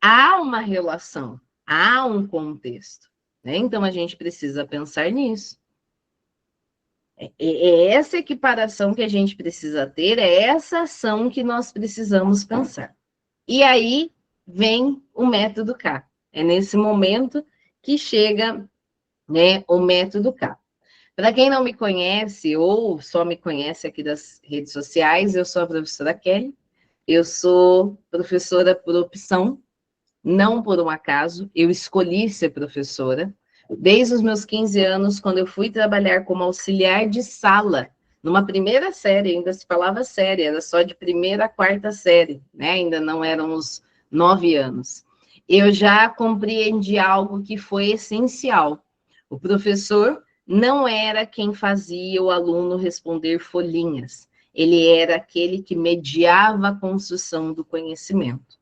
Há uma relação, há um contexto, né? Então a gente precisa pensar nisso. É essa equiparação que a gente precisa ter, é essa ação que nós precisamos pensar. E aí vem o método K. É nesse momento que chega, né, o método K. Para quem não me conhece ou só me conhece aqui das redes sociais, eu sou a professora Kelly, eu sou professora por opção, não por um acaso, eu escolhi ser professora. Desde os meus 15 anos, quando eu fui trabalhar como auxiliar de sala, numa primeira série, ainda se falava série, era só de primeira a quarta série, né? Ainda não eram os 9 anos. Eu já compreendi algo que foi essencial. O professor não era quem fazia o aluno responder folhinhas, ele era aquele que mediava a construção do conhecimento.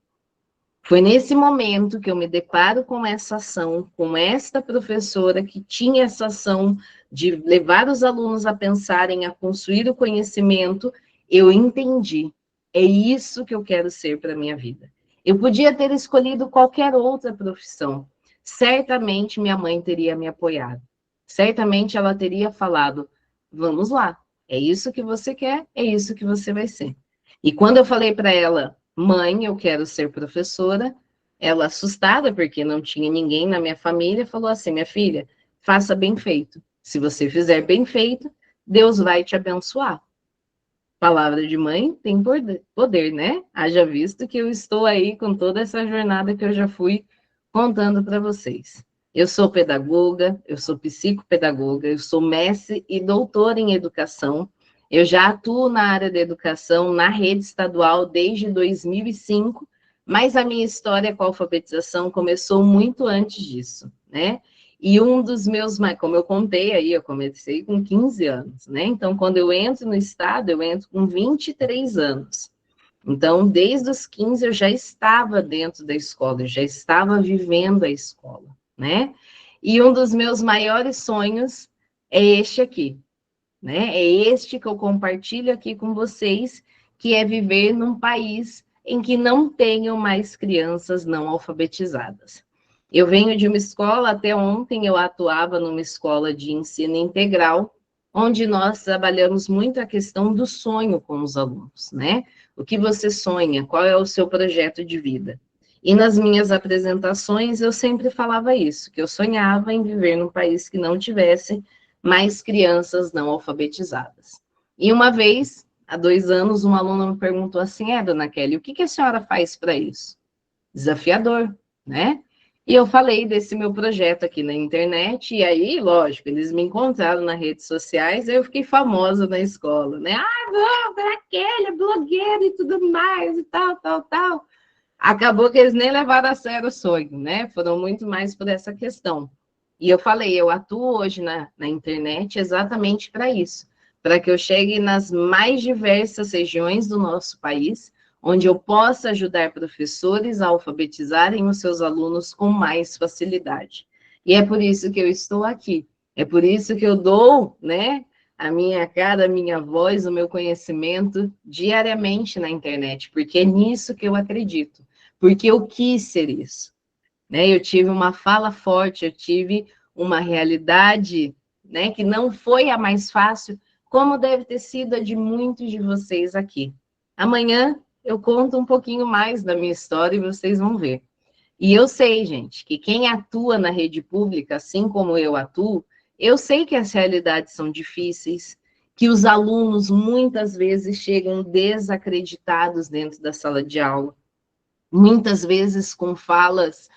Foi nesse momento que eu me deparo com essa ação, com esta professora que tinha essa ação de levar os alunos a pensarem, a construir o conhecimento, eu entendi. É isso que eu quero ser para a minha vida. Eu podia ter escolhido qualquer outra profissão. Certamente minha mãe teria me apoiado. Certamente ela teria falado: vamos lá, é isso que você quer, é isso que você vai ser. E quando eu falei para ela: mãe, eu quero ser professora, ela, assustada, porque não tinha ninguém na minha família, falou assim: minha filha, faça bem feito. Se você fizer bem feito, Deus vai te abençoar. Palavra de mãe tem poder, né? Haja visto que eu estou aí com toda essa jornada que eu já fui contando para vocês. Eu sou pedagoga, eu sou psicopedagoga, eu sou mestre e doutora em educação. Eu já atuo na área da educação, na rede estadual, desde 2005, mas a minha história com a alfabetização começou muito antes disso, né? E um dos meus, como eu contei aí, eu comecei com 15 anos, né? Então, quando eu entro no estado, eu entro com 23 anos. Então, desde os 15 eu já estava dentro da escola, eu já estava vivendo a escola, né? E um dos meus maiores sonhos é este aqui, né? É este que eu compartilho aqui com vocês, que é viver num país em que não tenham mais crianças não alfabetizadas. Eu venho de uma escola, até ontem eu atuava numa escola de ensino integral, onde nós trabalhamos muito a questão do sonho com os alunos, né? O que você sonha? Qual é o seu projeto de vida? E nas minhas apresentações eu sempre falava isso, que eu sonhava em viver num país que não tivesse mais crianças não alfabetizadas. E uma vez, há 2 anos, um aluno me perguntou assim: dona Kelly, o que a senhora faz para isso? Desafiador, né? E eu falei desse meu projeto aqui na internet, e aí, lógico, eles me encontraram nas redes sociais, eu fiquei famosa na escola, né? Não, dona Kelly é blogueira e tudo mais, e tal, tal, tal. Acabou que eles nem levaram a sério o sonho, né? Foram muito mais por essa questão. E eu falei, eu atuo hoje na internet exatamente para isso, para que eu chegue nas mais diversas regiões do nosso país, onde eu possa ajudar professores a alfabetizarem os seus alunos com mais facilidade. E é por isso que eu estou aqui, é por isso que eu dou, né, a minha cara, a minha voz, o meu conhecimento diariamente na internet, porque é nisso que eu acredito, porque eu quis ser isso, né? Eu tive uma fala forte, eu tive uma realidade, né, que não foi a mais fácil, como deve ter sido a de muitos de vocês aqui. Amanhã eu conto um pouquinho mais da minha história e vocês vão ver. E eu sei, gente, que quem atua na rede pública, assim como eu atuo, eu sei que as realidades são difíceis, que os alunos muitas vezes chegam desacreditados dentro da sala de aula, muitas vezes com falas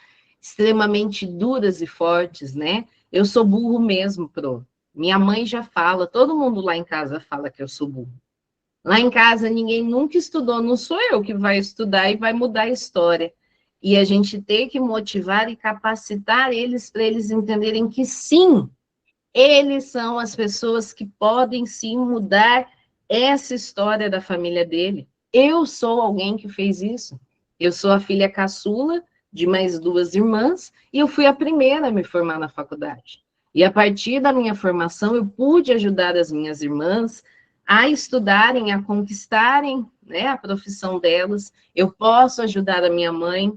extremamente duras e fortes, né? Eu sou burro mesmo, Pro. Minha mãe já fala, todo mundo lá em casa fala que eu sou burro. Lá em casa ninguém nunca estudou, não sou eu que vai estudar e vai mudar a história. E a gente tem que motivar e capacitar eles para eles entenderem que sim, eles são as pessoas que podem sim mudar essa história da família dele. Eu sou alguém que fez isso. Eu sou a filha caçula de mais 2 irmãs e eu fui a primeira a me formar na faculdade. E a partir da minha formação, eu pude ajudar as minhas irmãs a estudarem, a conquistarem, né, a profissão delas. Eu posso ajudar a minha mãe.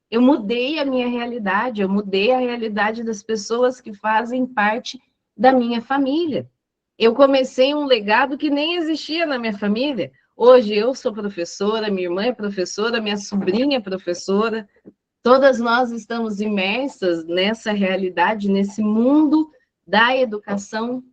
Eu mudei a minha realidade, eu mudei a realidade das pessoas que fazem parte da minha família. Eu comecei um legado que nem existia na minha família. Hoje eu sou professora, minha irmã é professora, minha sobrinha é professora, Todas nós estamos imersas nessa realidade, nesse mundo da educação.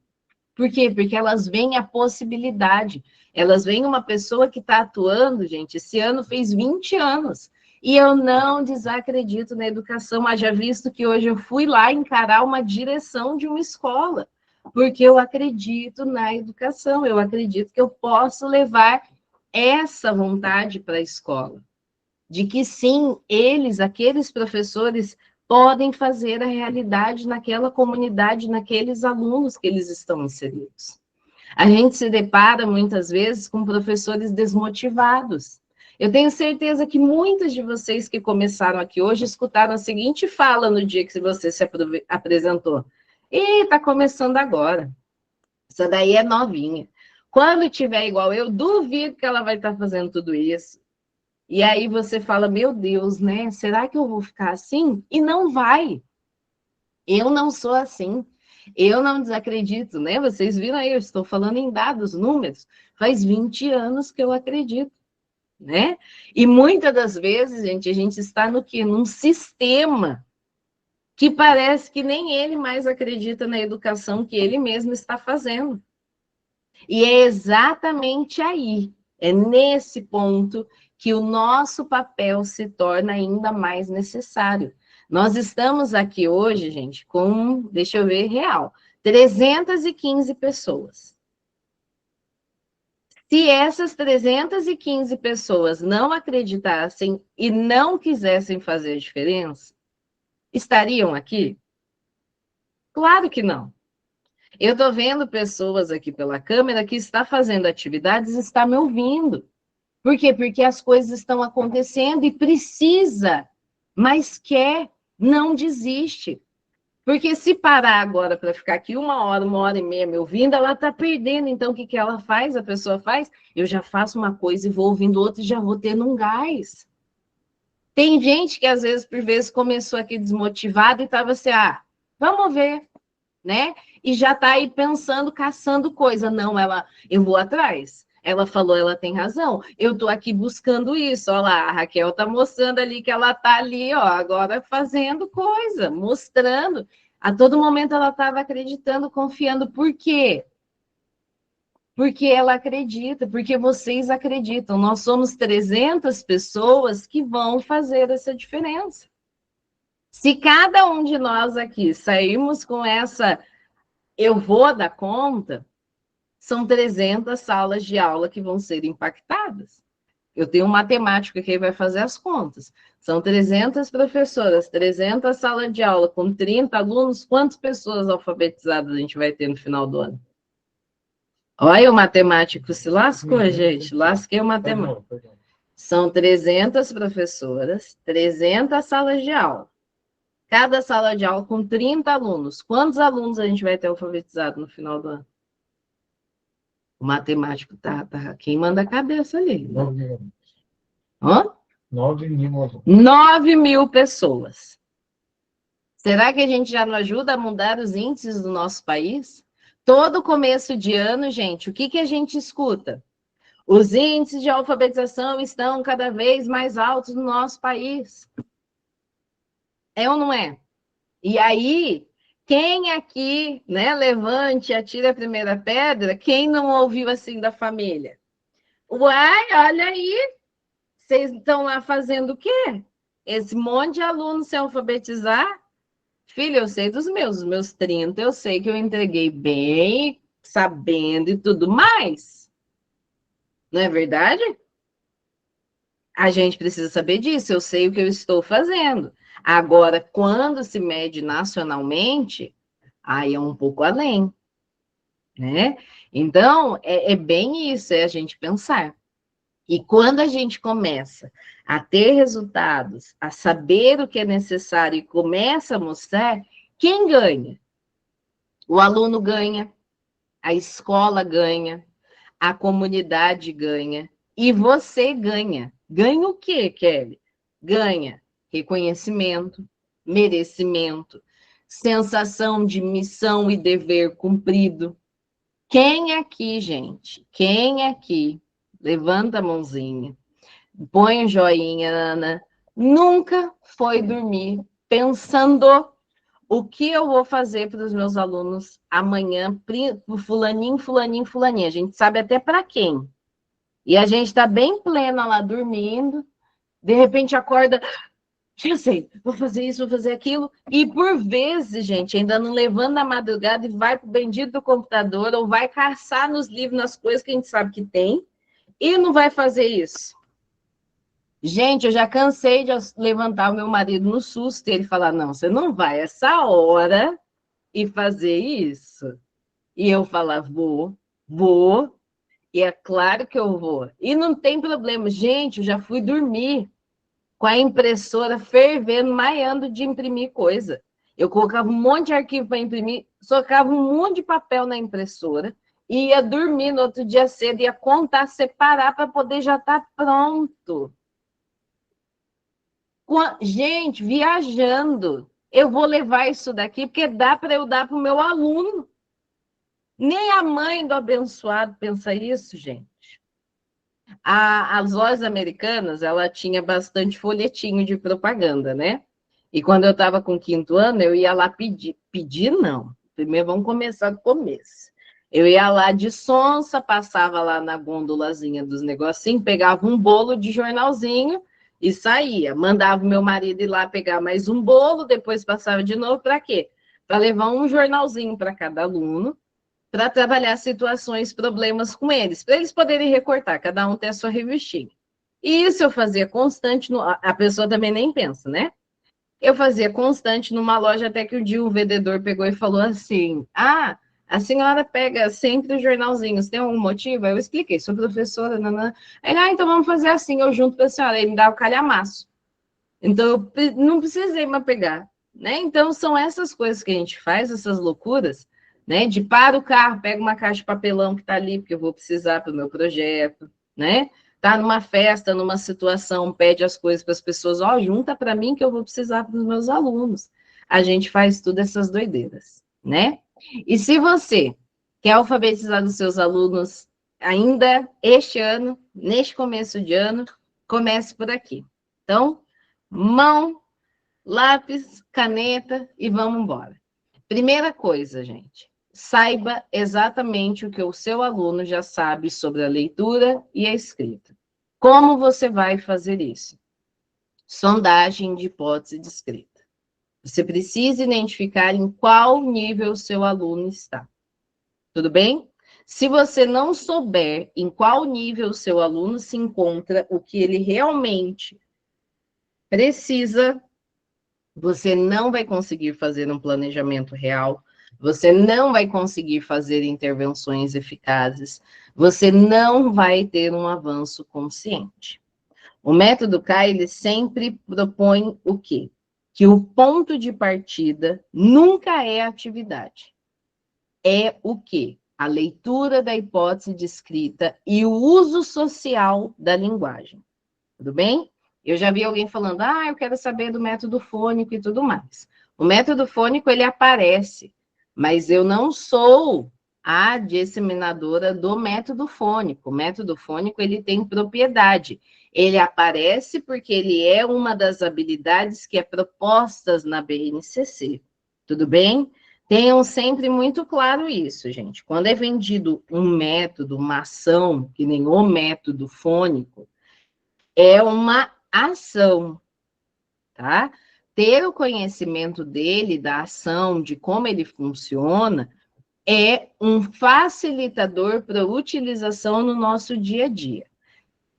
Por quê? Porque elas veem a possibilidade. Elas veem uma pessoa que está atuando, gente, esse ano fez 20 anos. E eu não desacredito na educação, haja visto que hoje eu fui lá encarar uma direção de uma escola, porque eu acredito na educação, eu acredito que eu posso levar essa vontade para a escola, de que sim, eles, aqueles professores, podem fazer a realidade naquela comunidade, naqueles alunos que eles estão inseridos. A gente se depara muitas vezes com professores desmotivados. Eu tenho certeza que muitos de vocês que começaram aqui hoje escutaram a seguinte fala no dia que você se apresentou. E está começando agora. Essa daí é novinha. Quando tiver igual eu, duvido que ela vai estar fazendo tudo isso. E aí você fala, meu Deus, né? Será que eu vou ficar assim? E não vai. Eu não sou assim. Eu não desacredito, né? Vocês viram aí, eu estou falando em dados, números. Faz 20 anos que eu acredito, né? E muitas das vezes, gente, a gente está no quê? Num sistema que parece que nem ele mais acredita na educação que ele mesmo está fazendo. E é exatamente aí, é nesse ponto que o nosso papel se torna ainda mais necessário. Nós estamos aqui hoje, gente, com, deixa eu ver, real, 315 pessoas. Se essas 315 pessoas não acreditassem e não quisessem fazer a diferença, estariam aqui? Claro que não. Eu estou vendo pessoas aqui pela câmera que está fazendo atividades e está me ouvindo. Por quê? Porque as coisas estão acontecendo e precisa, mas quer, não desiste. Porque se parar agora para ficar aqui 1 hora e meia me ouvindo, ela está perdendo. Então, o que ela faz? A pessoa faz? Eu já faço uma coisa e vou ouvindo outra e já vou tendo um gás. Tem gente que, às vezes, por vezes, começou aqui desmotivada e estava assim, vamos ver, né? E já está aí pensando, caçando coisa. Não, eu vou atrás. Ela falou, ela tem razão. Eu estou aqui buscando isso. Olha lá, a Raquel está mostrando ali que ela está ali, ó, agora fazendo coisa, mostrando. A todo momento ela estava acreditando, confiando. Por quê? Porque ela acredita, porque vocês acreditam. Nós somos 300 pessoas que vão fazer essa diferença. Se cada um de nós aqui sairmos com essa, eu vou dar conta, são 300 salas de aula que vão ser impactadas. Eu tenho um matemático que vai fazer as contas. São 300 professoras, 300 salas de aula com 30 alunos. Quantas pessoas alfabetizadas a gente vai ter no final do ano? Olha, o matemático se lascou, gente. Lasquei o matemático. São 300 professoras, 300 salas de aula. Cada sala de aula com 30 alunos. Quantos alunos a gente vai ter alfabetizado no final do ano? O matemático tá queimando a cabeça ali. 9 mil. Hã? 9 mil. 9 mil pessoas. Será que a gente já não ajuda a mudar os índices do nosso país? Todo começo de ano, gente, o que a gente escuta? Os índices de alfabetização estão cada vez mais altos no nosso país. É ou não é? E aí, quem aqui, né, levante, atire a primeira pedra, quem não ouviu assim da família? Uai, olha aí, vocês estão lá fazendo o quê? Esse monte de alunos se alfabetizar? Filho, eu sei dos meus, os meus 30, eu sei que eu entreguei bem, sabendo e tudo mais. Não é verdade? A gente precisa saber disso, eu sei o que eu estou fazendo. Agora, quando se mede nacionalmente, aí é um pouco além, né? Então, é bem isso, é a gente pensar. E quando a gente começa a ter resultados, a saber o que é necessário e começa a mostrar, quem ganha? O aluno ganha, a escola ganha, a comunidade ganha e você ganha. Ganha o quê, Kelly? Ganha reconhecimento, merecimento, sensação de missão e dever cumprido. Quem aqui, gente? Quem aqui? Levanta a mãozinha. Põe o joinha, Ana. nunca foi dormir pensando o que eu vou fazer para os meus alunos amanhã, fulaninho, fulaninho, fulaninho. A gente sabe até para quem. E a gente está bem plena lá dormindo, de repente acorda, já sei, vou fazer isso, vou fazer aquilo. E por vezes, gente, ainda não levando na madrugada e vai para o bendito do computador ou vai caçar nos livros, nas coisas que a gente sabe que tem e não vai fazer isso. Gente, eu já cansei de levantar o meu marido no susto e ele falar: não, você não vai essa hora e fazer isso. E eu falar: vou, e é claro que eu vou. E não tem problema, gente, eu já fui dormir com a impressora fervendo, maiando de imprimir coisa. Eu colocava um monte de arquivo para imprimir, socava um monte de papel na impressora, e ia dormir no outro dia cedo, ia contar, separar para poder já estar pronto. Gente, viajando, eu vou levar isso daqui, porque dá para eu dar para o meu aluno. Nem a mãe do abençoado pensa isso, gente. As lojas americanas, ela tinha bastante folhetinho de propaganda, né? E quando eu estava com o 5º ano, eu ia lá pedir não. Primeiro vamos começar do começo. Eu ia lá de sonsa, passava lá na gôndolazinha dos negocinhos, pegava um bolo de jornalzinho e saía. Mandava o meu marido ir lá pegar mais um bolo, depois passava de novo, para quê? Para levar um jornalzinho para cada aluno, para trabalhar situações, problemas com eles, para eles poderem recortar, cada um tem a sua revistinha. E isso eu fazia constante, a pessoa também nem pensa, né? Eu fazia constante numa loja, até que um dia o vendedor pegou e falou assim: ah, a senhora pega sempre os jornalzinhos, tem algum motivo? Aí eu expliquei, sou professora, nanã. Aí, então vamos fazer assim, eu junto para a senhora, ele me dá o calhamaço. Então, eu não precisei mais pegar, né? Então, são essas coisas que a gente faz, essas loucuras, né? De para o carro, pega uma caixa de papelão que está ali, porque eu vou precisar para o meu projeto, né? Tá numa festa, numa situação, pede as coisas para as pessoas, ó, junta para mim que eu vou precisar para os meus alunos. A gente faz tudo essas doideiras, né? E se você quer alfabetizar os seus alunos ainda este ano, neste começo de ano, comece por aqui. Então, mão, lápis, caneta e vamos embora. Primeira coisa, gente, saiba exatamente o que o seu aluno já sabe sobre a leitura e a escrita. Como você vai fazer isso? Sondagem de hipótese de escrita. Você precisa identificar em qual nível o seu aluno está. Tudo bem? Se você não souber em qual nível o seu aluno se encontra, o que ele realmente precisa, você não vai conseguir fazer um planejamento real, você não vai conseguir fazer intervenções eficazes, você não vai ter um avanço consciente. O método CAI, ele sempre propõe o quê? Que o ponto de partida nunca é a atividade. É o quê? A leitura da hipótese de escrita e o uso social da linguagem. Tudo bem? Eu já vi alguém falando, eu quero saber do método fônico e tudo mais. O método fônico, ele aparece, mas eu não sou a disseminadora do método fônico. O método fônico, ele tem propriedade. Ele aparece porque ele é uma das habilidades que é propostas na BNCC. Tudo bem? Tenham sempre muito claro isso, gente. Quando é vendido um método, uma ação, que nem o método fônico, é uma ação, tá? Ter o conhecimento dele, da ação, de como ele funciona, é um facilitador para a utilização no nosso dia a dia.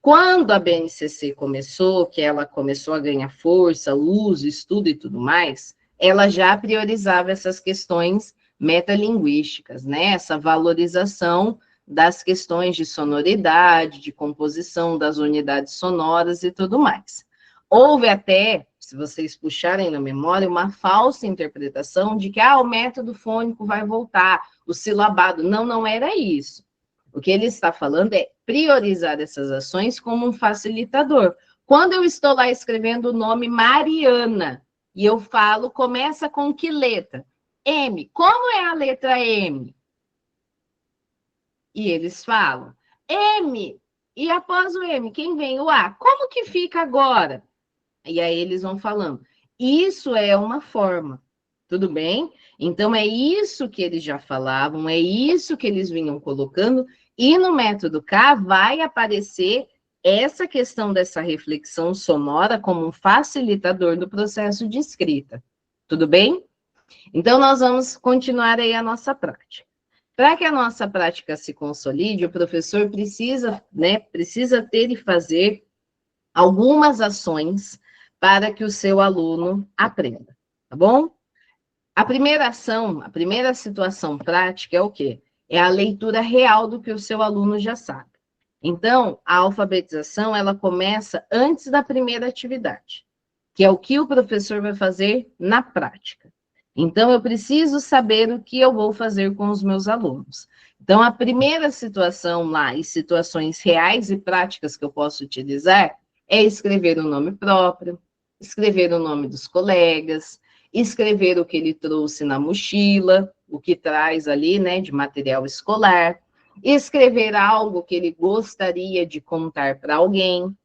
Quando a BNCC começou, que ela começou a ganhar força, uso, estudo e tudo mais, ela já priorizava essas questões metalinguísticas, né? Essa valorização das questões de sonoridade, de composição das unidades sonoras e tudo mais. Houve até, se vocês puxarem na memória, uma falsa interpretação de que o método fônico vai voltar, o silabado. Não, não era isso. O que ele está falando é priorizar essas ações como um facilitador. Quando eu estou lá escrevendo o nome Mariana, e eu falo, começa com que letra? M. Como é a letra M? E eles falam, M. E após o M, quem vem? O A. Como que fica agora? E aí eles vão falando. Isso é uma forma, tudo bem? Então é isso que eles já falavam, é isso que eles vinham colocando, e no método K vai aparecer essa questão dessa reflexão sonora como um facilitador do processo de escrita. Tudo bem? Então nós vamos continuar aí a nossa prática. Para que a nossa prática se consolide, o professor precisa, né, precisa ter e fazer algumas ações para que o seu aluno aprenda, tá bom? A primeira ação, a primeira situação prática é o quê? É a leitura real do que o seu aluno já sabe. Então, a alfabetização, ela começa antes da primeira atividade, que é o que o professor vai fazer na prática. Então, eu preciso saber o que eu vou fazer com os meus alunos. Então, a primeira situação lá, e situações reais e práticas que eu posso utilizar, é escrever o nome próprio, escrever o nome dos colegas, escrever o que ele trouxe na mochila, o que traz ali, né, de material escolar, escrever algo que ele gostaria de contar para alguém.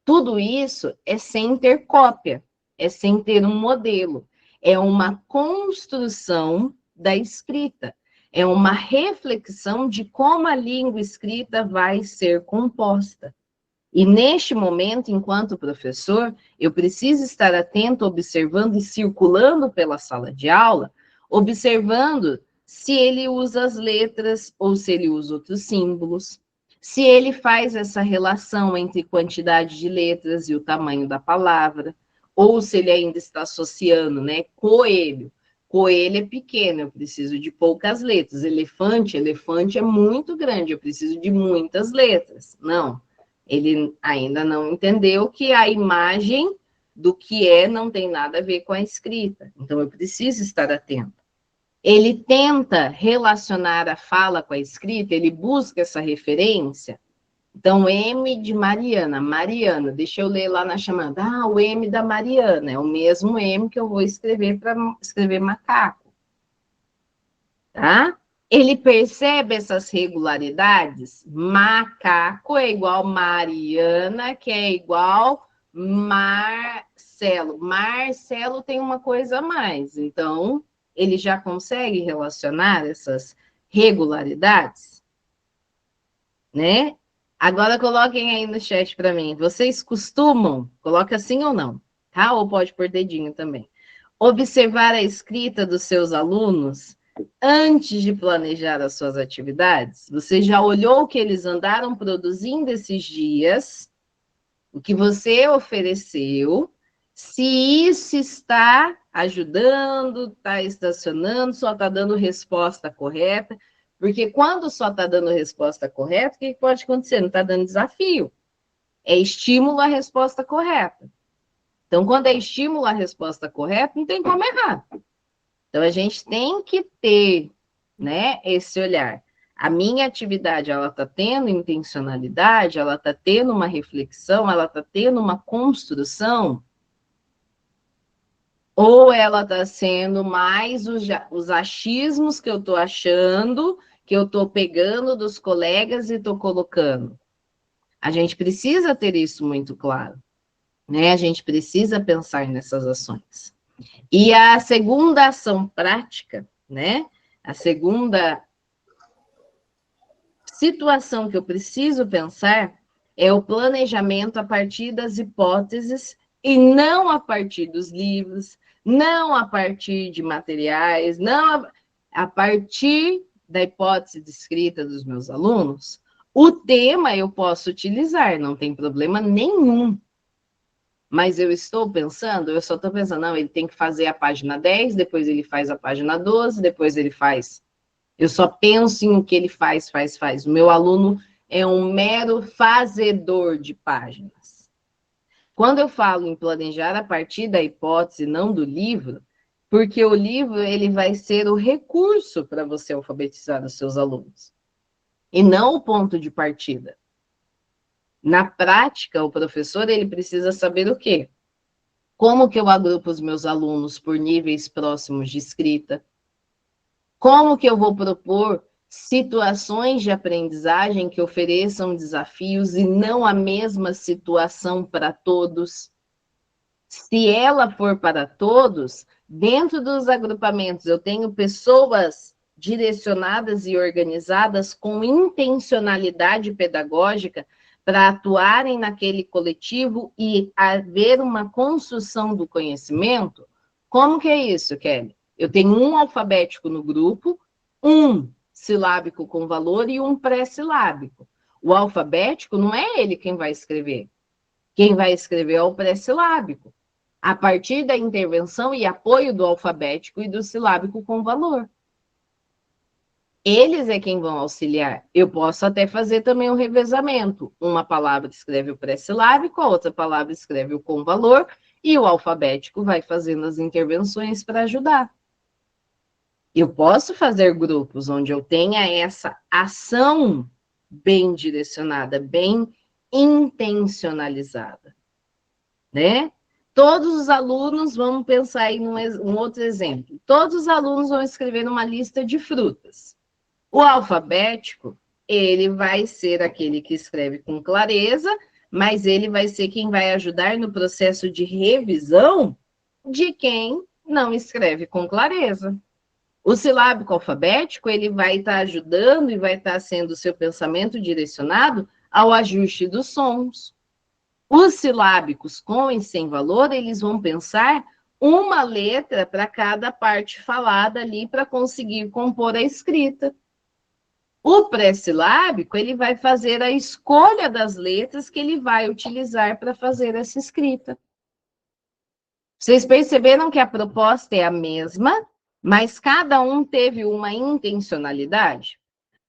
Tudo isso é sem ter cópia, é sem ter um modelo, é uma construção da escrita, é uma reflexão de como a língua escrita vai ser composta. E neste momento, enquanto professor, eu preciso estar atento, observando e circulando pela sala de aula, observando se ele usa as letras ou se ele usa outros símbolos, se ele faz essa relação entre quantidade de letras e o tamanho da palavra, ou se ele ainda está associando, né? Coelho. Coelho é pequeno, eu preciso de poucas letras. Elefante, elefante é muito grande, eu preciso de muitas letras. Não. Ele ainda não entendeu que a imagem do que é não tem nada a ver com a escrita. Então, eu preciso estar atento. Ele tenta relacionar a fala com a escrita, ele busca essa referência. Então, M de Mariana, Mariana, deixa eu ler lá na chamada. Ah, o M da Mariana, é o mesmo M que eu vou escrever para escrever macaco. Tá? Ele percebe essas regularidades? Macaco é igual Mariana, que é igual Marcelo. Marcelo tem uma coisa a mais, então ele já consegue relacionar essas regularidades, né? Agora coloquem aí no chat para mim. Vocês costumam, coloca sim ou não, tá? Ou pode pôr dedinho também. Observar a escrita dos seus alunos antes de planejar as suas atividades? Você já olhou o que eles andaram produzindo esses dias, o que você ofereceu, se isso está ajudando, está estacionando, só está dando resposta correta, porque quando só está dando resposta correta, o que pode acontecer? Não está dando desafio. É estímulo à resposta correta. Então, quando é estímulo à resposta correta, não tem como errar. Então, a gente tem que ter, né, esse olhar. A minha atividade, ela está tendo intencionalidade, ela está tendo uma reflexão, ela está tendo uma construção, ou ela está sendo mais os achismos que eu estou achando, que eu estou pegando dos colegas e estou colocando. A gente precisa ter isso muito claro, né? A gente precisa pensar nessas ações. E a segunda ação prática, né? A segunda situação que eu preciso pensar é o planejamento a partir das hipóteses e não a partir dos livros, não a partir de materiais, não a partir da hipótese descrita dos meus alunos. O tema eu posso utilizar, não tem problema nenhum. Mas eu estou pensando, eu só estou pensando, não, ele tem que fazer a página 10, depois ele faz a página 12, depois ele faz. Eu só penso em o que ele faz. O meu aluno é um mero fazedor de páginas. Quando eu falo em planejar a partir da hipótese, não do livro, porque o livro ele vai ser o recurso para você alfabetizar os seus alunos, e não o ponto de partida. Na prática, o professor ele precisa saber o quê? Como que eu agrupo os meus alunos por níveis próximos de escrita? Como que eu vou propor situações de aprendizagem que ofereçam desafios e não a mesma situação para todos? Se ela for para todos, dentro dos agrupamentos eu tenho pessoas direcionadas e organizadas com intencionalidade pedagógica para atuarem naquele coletivo e haver uma construção do conhecimento. Como que é isso, Kelly? Eu tenho um alfabético no grupo, um silábico com valor e um pré-silábico. O alfabético não é ele quem vai escrever. Quem vai escrever é o pré-silábico, a partir da intervenção e apoio do alfabético e do silábico com valor. Eles é quem vão auxiliar. Eu posso até fazer também um revezamento. Uma palavra escreve o pré-silábico, a outra palavra escreve o com valor, e o alfabético vai fazendo as intervenções para ajudar. Eu posso fazer grupos onde eu tenha essa ação bem direcionada, bem intencionalizada, né? Todos os alunos, vamos pensar aí num outro exemplo. Todos os alunos vão escrever uma lista de frutas. O alfabético, ele vai ser aquele que escreve com clareza, mas ele vai ser quem vai ajudar no processo de revisão de quem não escreve com clareza. O silábico alfabético, ele vai estar ajudando e vai estar sendo o seu pensamento direcionado ao ajuste dos sons. Os silábicos com e sem valor, eles vão pensar uma letra para cada parte falada ali para conseguir compor a escrita. O pré-silábico, ele vai fazer a escolha das letras que ele vai utilizar para fazer essa escrita. Vocês perceberam que a proposta é a mesma, mas cada um teve uma intencionalidade?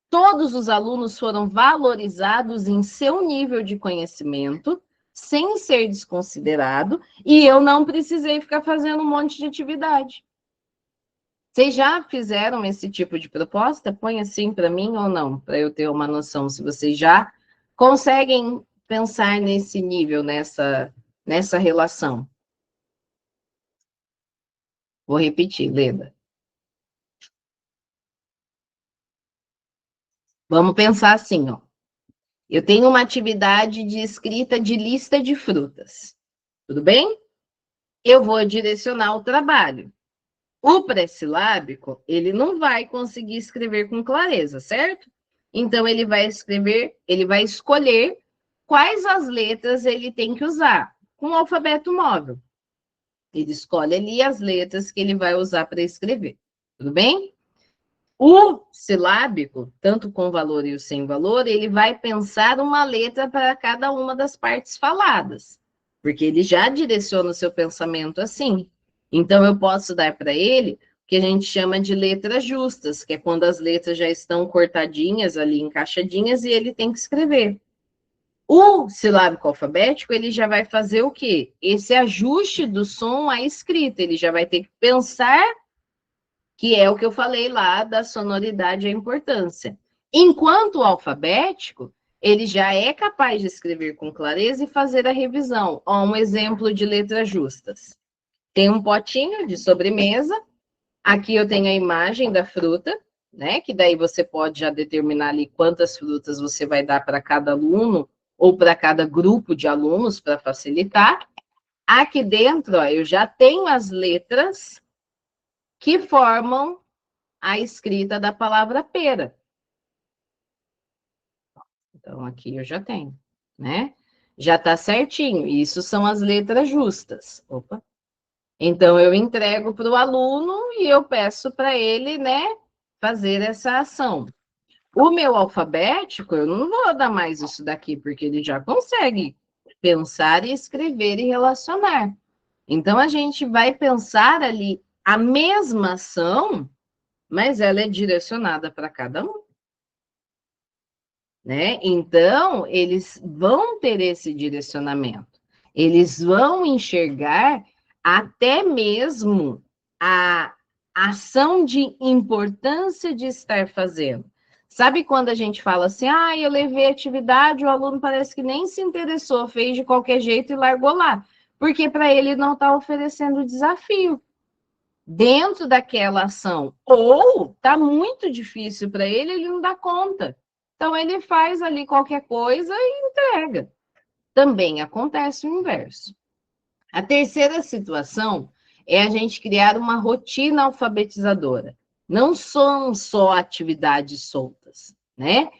Todos os alunos foram valorizados em seu nível de conhecimento, sem ser desconsiderado, e eu não precisei ficar fazendo um monte de atividade. Vocês já fizeram esse tipo de proposta? Põe assim para mim ou não, para eu ter uma noção se vocês já conseguem pensar nesse nível, nessa relação. Vou repetir, Leda. Vamos pensar assim, ó. Eu tenho uma atividade de escrita de lista de frutas. Tudo bem? Eu vou direcionar o trabalho. O pré-silábico, ele não vai conseguir escrever com clareza, certo? Então, ele vai escolher quais as letras ele tem que usar, com o alfabeto móvel. Ele escolhe ali as letras que ele vai usar para escrever. Tudo bem? O silábico, tanto com valor e o sem valor, ele vai pensar uma letra para cada uma das partes faladas, porque ele já direciona o seu pensamento assim. Então, eu posso dar para ele o que a gente chama de letras justas, que é quando as letras já estão cortadinhas ali, encaixadinhas, e ele tem que escrever. O silábico alfabético, ele já vai fazer o quê? Esse ajuste do som à escrita, ele já vai ter que pensar, que é o que eu falei lá da sonoridade e a importância. Enquanto o alfabético, ele já é capaz de escrever com clareza e fazer a revisão. Ó, um exemplo de letras justas. Tem um potinho de sobremesa, aqui eu tenho a imagem da fruta, né? Que daí você pode já determinar ali quantas frutas você vai dar para cada aluno ou para cada grupo de alunos para facilitar. Aqui dentro, ó, eu já tenho as letras que formam a escrita da palavra pera. Então, aqui eu já tenho, né? Já está certinho. Isso são as letras justas. Opa. Então, eu entrego para o aluno e eu peço para ele, né, fazer essa ação. O meu alfabético, eu não vou dar mais isso daqui, porque ele já consegue pensar e escrever e relacionar. Então, a gente vai pensar ali a mesma ação, mas ela é direcionada para cada um. Né? Então, eles vão ter esse direcionamento. Eles vão enxergar até mesmo a ação de importância de estar fazendo. Sabe quando a gente fala assim, eu levei atividade, o aluno parece que nem se interessou, fez de qualquer jeito e largou lá. Porque para ele não está oferecendo desafio dentro daquela ação. Ou está muito difícil para ele, ele não dá conta. Então, ele faz ali qualquer coisa e entrega. Também acontece o inverso. A terceira situação é a gente criar uma rotina alfabetizadora. Não são só atividades soltas, né?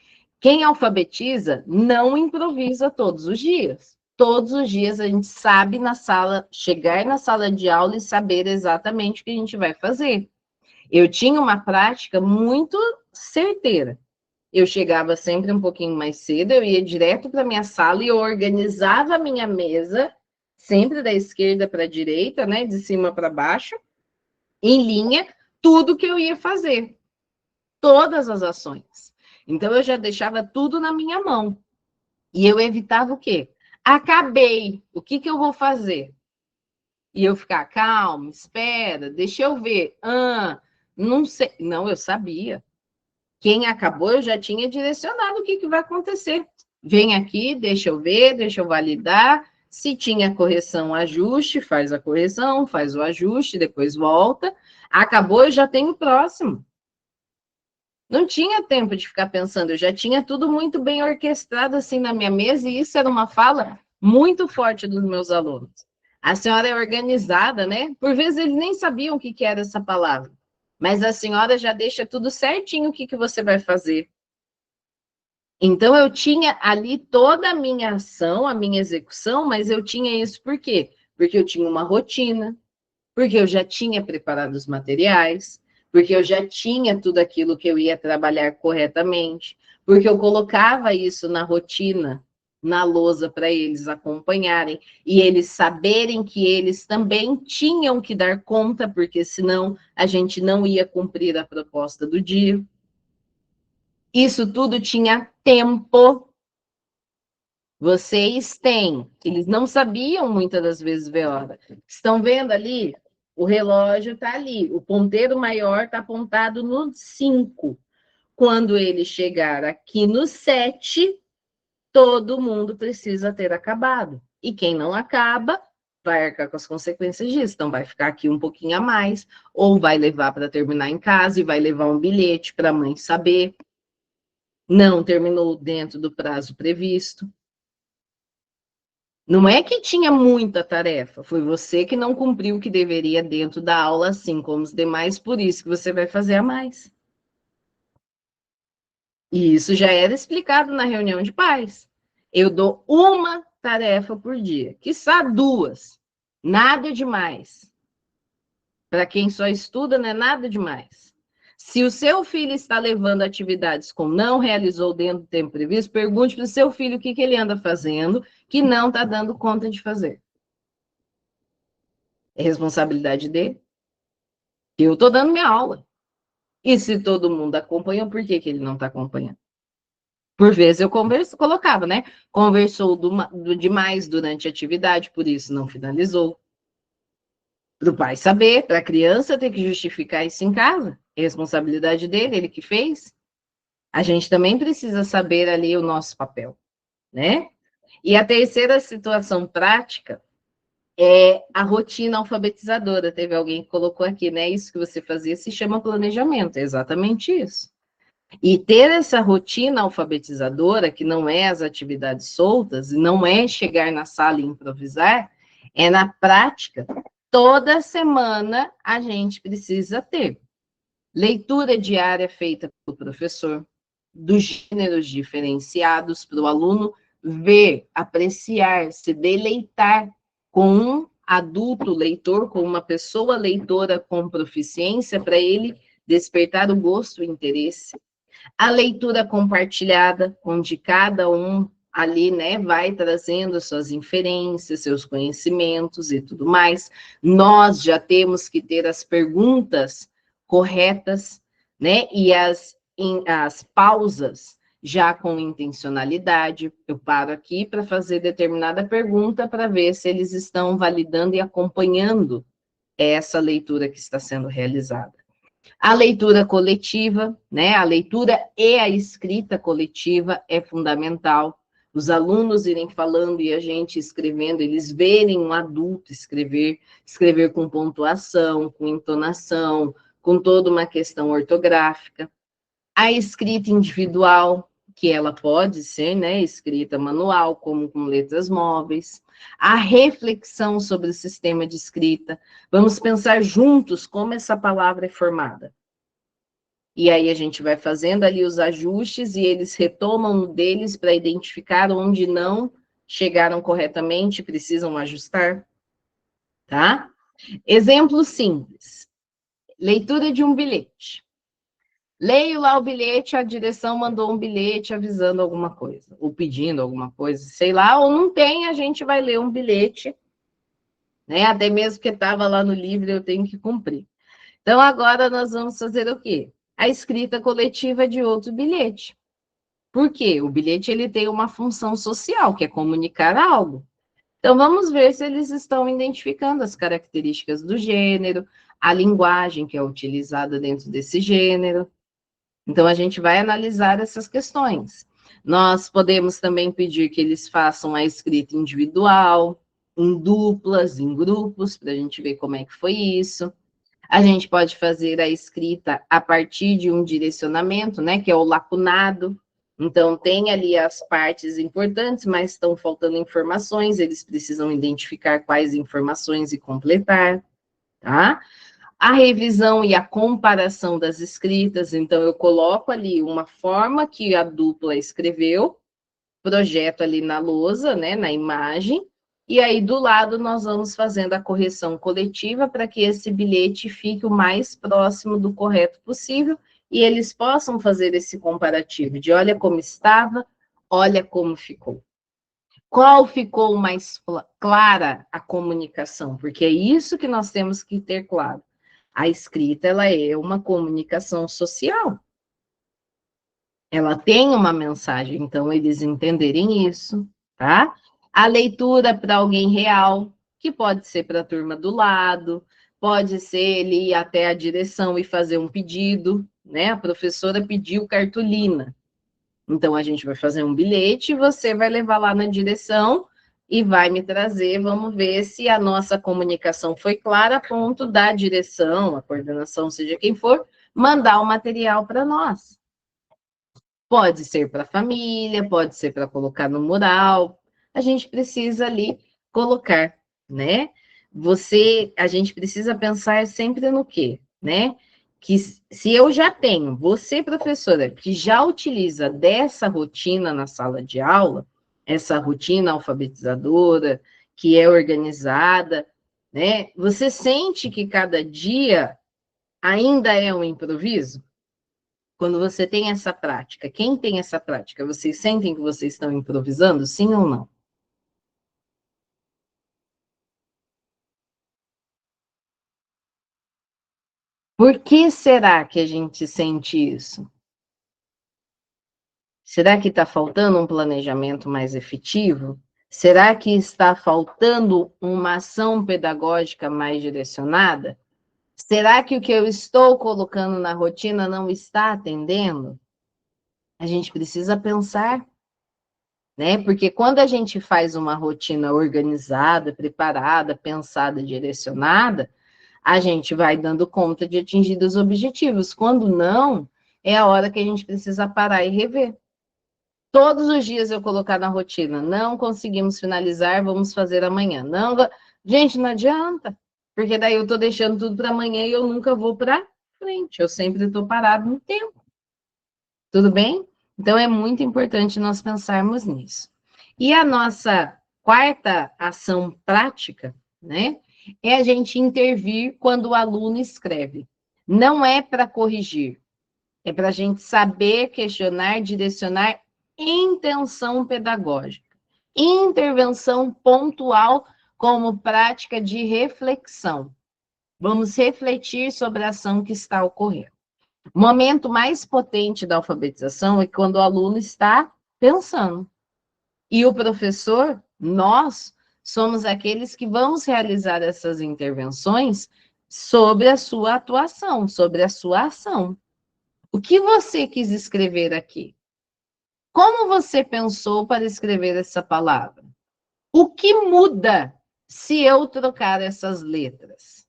Quem alfabetiza não improvisa todos os dias. Todos os dias a gente sabe na sala, chegar na sala de aula e saber exatamente o que a gente vai fazer. Eu tinha uma prática muito certeira. Eu chegava sempre um pouquinho mais cedo, eu ia direto para minha sala e eu organizava a minha mesa, sempre da esquerda para a direita, né, de cima para baixo, em linha, tudo que eu ia fazer, todas as ações. Então eu já deixava tudo na minha mão. E eu evitava o quê? Acabei, o que que eu vou fazer? E eu ficar calma, espera, deixa eu ver. Não sei. Não, eu sabia. Quem acabou, eu já tinha direcionado o que, que vai acontecer. Vem aqui, deixa eu ver, deixa eu validar. Se tinha correção, ajuste, faz a correção, faz o ajuste, depois volta. Acabou, eu já tenho o próximo. Não tinha tempo de ficar pensando, eu já tinha tudo muito bem orquestrado assim na minha mesa, e isso era uma fala muito forte dos meus alunos. A senhora é organizada, né? Por vezes eles nem sabiam o que, que era essa palavra, mas a senhora já deixa tudo certinho o que, que você vai fazer. Então, eu tinha ali toda a minha ação, a minha execução, mas eu tinha isso por quê? Porque eu tinha uma rotina, porque eu já tinha preparado os materiais, porque eu já tinha tudo aquilo que eu ia trabalhar corretamente, porque eu colocava isso na rotina, na lousa, para eles acompanharem, e eles saberem que eles também tinham que dar conta, porque senão a gente não ia cumprir a proposta do dia. Isso tudo tinha tempo. Vocês têm. Eles não sabiam muitas das vezes ver hora. Estão vendo ali? O relógio está ali. O ponteiro maior está apontado no 5. Quando ele chegar aqui no 7, todo mundo precisa ter acabado. E quem não acaba vai arcar com as consequências disso. Então, vai ficar aqui um pouquinho a mais, ou vai levar para terminar em casa e vai levar um bilhete para a mãe saber. Não terminou dentro do prazo previsto. Não é que tinha muita tarefa, foi você que não cumpriu o que deveria dentro da aula, assim como os demais, por isso que você vai fazer a mais. E isso já era explicado na reunião de pais. Eu dou uma tarefa por dia, quiçá duas, nada demais. Para quem só estuda, não é nada demais. Se o seu filho está levando atividades como não realizou dentro do tempo previsto, pergunte para o seu filho o que, que ele anda fazendo que não está dando conta de fazer. É responsabilidade dele. Eu estou dando minha aula. E se todo mundo acompanha, por que, que ele não está acompanhando? Por vezes eu colocava, né? Conversou demais durante a atividade, por isso não finalizou. Para o pai saber, para a criança ter que justificar isso em casa. É responsabilidade dele, ele que fez. A gente também precisa saber ali o nosso papel, né? E a terceira situação prática é a rotina alfabetizadora. Teve alguém que colocou aqui, né? Isso que você fazia se chama planejamento, é exatamente isso. E ter essa rotina alfabetizadora, que não é as atividades soltas, e não é chegar na sala e improvisar, é na prática. Toda semana a gente precisa ter leitura diária feita pelo professor, dos gêneros diferenciados para o aluno ver, apreciar, se deleitar com um adulto leitor, com uma pessoa leitora com proficiência, para ele despertar o gosto e o interesse. A leitura compartilhada, onde cada um ali, né, vai trazendo suas inferências, seus conhecimentos e tudo mais. Nós já temos que ter as perguntas corretas, né, e as pausas já com intencionalidade. Eu paro aqui para fazer determinada pergunta para ver se eles estão validando e acompanhando essa leitura que está sendo realizada. A leitura coletiva, né? A leitura e a escrita coletiva é fundamental. Os alunos irem falando e a gente escrevendo, eles verem um adulto escrever, escrever com pontuação, com entonação, com toda uma questão ortográfica. A escrita individual, que ela pode ser, né, escrita manual, como com letras móveis. A reflexão sobre o sistema de escrita. Vamos pensar juntos como essa palavra é formada. E aí a gente vai fazendo ali os ajustes e eles retomam deles para identificar onde não chegaram corretamente, precisam ajustar, tá? Exemplo simples. Leitura de um bilhete. Leio lá o bilhete, a direção mandou um bilhete avisando alguma coisa, ou pedindo alguma coisa, sei lá, ou não tem, a gente vai ler um bilhete, né? Até mesmo que estava lá no livro, eu tenho que cumprir. Então, agora nós vamos fazer o quê? A escrita coletiva de outro bilhete. Por quê? O bilhete ele tem uma função social, que é comunicar algo. Então, vamos ver se eles estão identificando as características do gênero, a linguagem que é utilizada dentro desse gênero. Então, a gente vai analisar essas questões. Nós podemos também pedir que eles façam a escrita individual, em duplas, em grupos, para a gente ver como é que foi isso. A gente pode fazer a escrita a partir de um direcionamento, né, que é o lacunado. Então, tem ali as partes importantes, mas estão faltando informações, eles precisam identificar quais informações e completar, tá? A revisão e a comparação das escritas, então eu coloco ali uma forma que a dupla escreveu, projeto ali na lousa, né, na imagem, e aí do lado nós vamos fazendo a correção coletiva para que esse bilhete fique o mais próximo do correto possível e eles possam fazer esse comparativo de olha como estava, olha como ficou. Qual ficou mais clara a comunicação? Porque é isso que nós temos que ter claro. A escrita, ela é uma comunicação social. Ela tem uma mensagem, então eles entenderem isso, tá? A leitura para alguém real, que pode ser para a turma do lado, pode ser ele ir até a direção e fazer um pedido, né? A professora pediu cartolina. Então a gente vai fazer um bilhete e você vai levar lá na direção e vai me trazer, vamos ver se a nossa comunicação foi clara a ponto da direção, a coordenação, seja quem for, mandar o material para nós. Pode ser para a família, pode ser para colocar no mural. A gente precisa ali colocar, né? A gente precisa pensar sempre no quê, né? Que se eu já tenho, você, professora, que já utiliza dessa rotina na sala de aula, essa rotina alfabetizadora, que é organizada, né? Você sente que cada dia ainda é um improviso? Quando você tem essa prática, quem tem essa prática, vocês sentem que vocês estão improvisando, sim ou não? Por que será que a gente sente isso? Será que está faltando um planejamento mais efetivo? Será que está faltando uma ação pedagógica mais direcionada? Será que o que eu estou colocando na rotina não está atendendo? A gente precisa pensar, né? Porque quando a gente faz uma rotina organizada, preparada, pensada, direcionada, a gente vai dando conta de atingir os objetivos. Quando não, é a hora que a gente precisa parar e rever. Todos os dias eu colocar na rotina, não conseguimos finalizar, vamos fazer amanhã. Não, gente, não adianta, porque daí eu estou deixando tudo para amanhã e eu nunca vou para frente. Eu sempre estou parado no tempo. Tudo bem? Então é muito importante nós pensarmos nisso. E a nossa quarta ação prática, né, é a gente intervir quando o aluno escreve. Não é para corrigir, é para a gente saber questionar, direcionar intenção pedagógica. Intervenção pontual como prática de reflexão. Vamos refletir sobre a ação que está ocorrendo. O momento mais potente da alfabetização é quando o aluno está pensando. E o professor, nós, somos aqueles que vamos realizar essas intervenções sobre a sua atuação, sobre a sua ação. O que você quis escrever aqui? Como você pensou para escrever essa palavra? O que muda se eu trocar essas letras?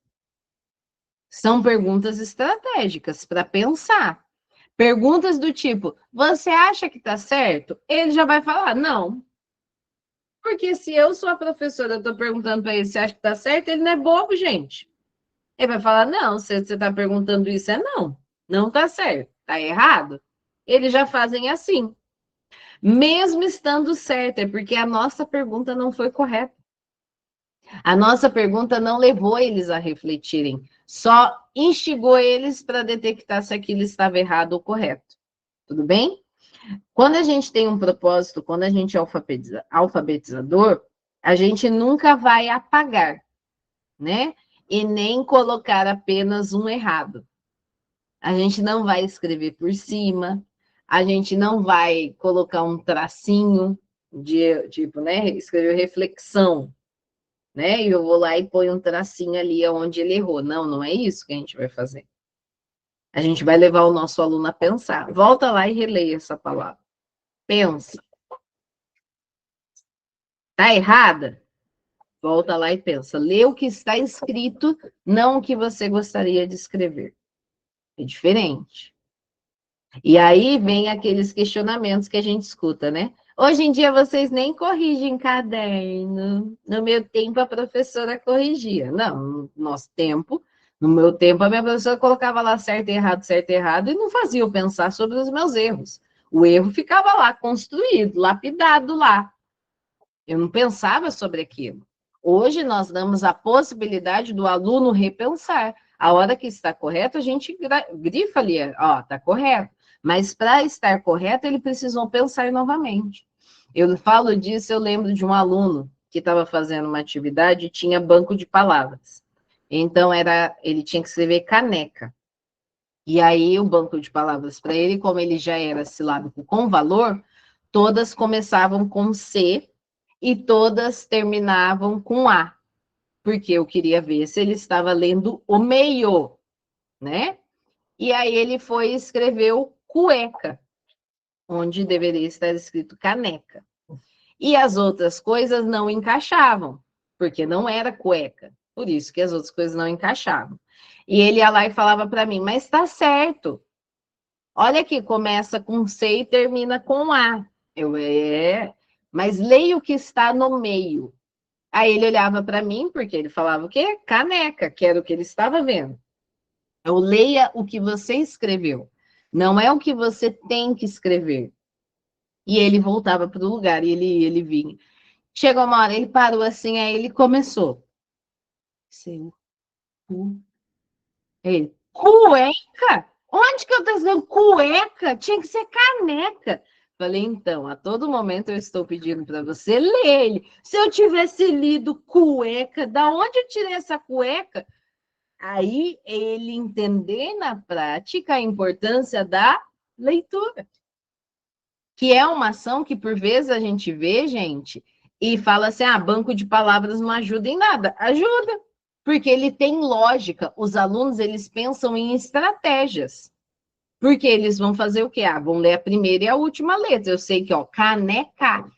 São perguntas estratégicas para pensar. Perguntas do tipo, você acha que está certo? Ele já vai falar, não. Porque se eu sou a professora, eu estou perguntando para ele se acha que está certo, ele não é bobo, gente. Ele vai falar, não, se você está perguntando isso, é não. Não está certo, está errado. Eles já fazem assim. Mesmo estando certo, é porque a nossa pergunta não foi correta. A nossa pergunta não levou eles a refletirem, só instigou eles para detectar se aquilo estava errado ou correto. Tudo bem? Quando a gente tem um propósito, quando a gente é alfabetizador, a gente nunca vai apagar, né? E nem colocar apenas um errado. A gente não vai escrever por cima, a gente não vai colocar um tracinho de tipo, né? Escrever reflexão, né? E eu vou lá e ponho um tracinho ali onde ele errou. Não, não é isso que a gente vai fazer. A gente vai levar o nosso aluno a pensar. Volta lá e releia essa palavra. Pensa. Tá errada? Volta lá e pensa. Lê o que está escrito, não o que você gostaria de escrever. É diferente. E aí vem aqueles questionamentos que a gente escuta, né? Hoje em dia vocês nem corrigem caderno. No meu tempo a professora corrigia. Não, no nosso tempo, no meu tempo a minha professora colocava lá certo e errado, e não fazia eu pensar sobre os meus erros. O erro ficava lá construído, lapidado lá. Eu não pensava sobre aquilo. Hoje nós damos a possibilidade do aluno repensar. A hora que está correto, a gente grifa ali, ó, está correto. Mas para estar correto, ele precisou pensar novamente. Eu falo disso, eu lembro de um aluno que estava fazendo uma atividade e tinha banco de palavras. Então ele tinha que escrever caneca. E aí o banco de palavras para ele, como ele já era silábico com valor, todas começavam com C e todas terminavam com A, porque eu queria ver se ele estava lendo o meio, né? E aí ele foi e escreveu cueca, onde deveria estar escrito caneca. E as outras coisas não encaixavam, porque não era cueca. Por isso que as outras coisas não encaixavam. E ele ia lá e falava para mim, mas está certo. Olha aqui, começa com C e termina com A. Mas leia o que está no meio. Aí ele olhava para mim, porque ele falava o quê? Caneca, que era o que ele estava vendo. Eu leia o que você escreveu. Não é o que você tem que escrever. E ele voltava para o lugar, e ele vinha. Chegou uma hora, ele parou assim, aí ele começou. Seu cu. Ele, cueca? Onde que eu estou dizendo cueca? Tinha que ser caneca. Falei, então, a todo momento eu estou pedindo para você ler ele. Se eu tivesse lido cueca, da onde eu tirei essa cueca? Aí ele entender na prática a importância da leitura, que é uma ação que por vezes a gente vê, gente, e fala assim: ah, banco de palavras não ajuda em nada. Ajuda, porque ele tem lógica. Os alunos, eles pensam em estratégias. Porque eles vão fazer o quê? Ah, vão ler a primeira e a última letra. Eu sei que, ó, caneca,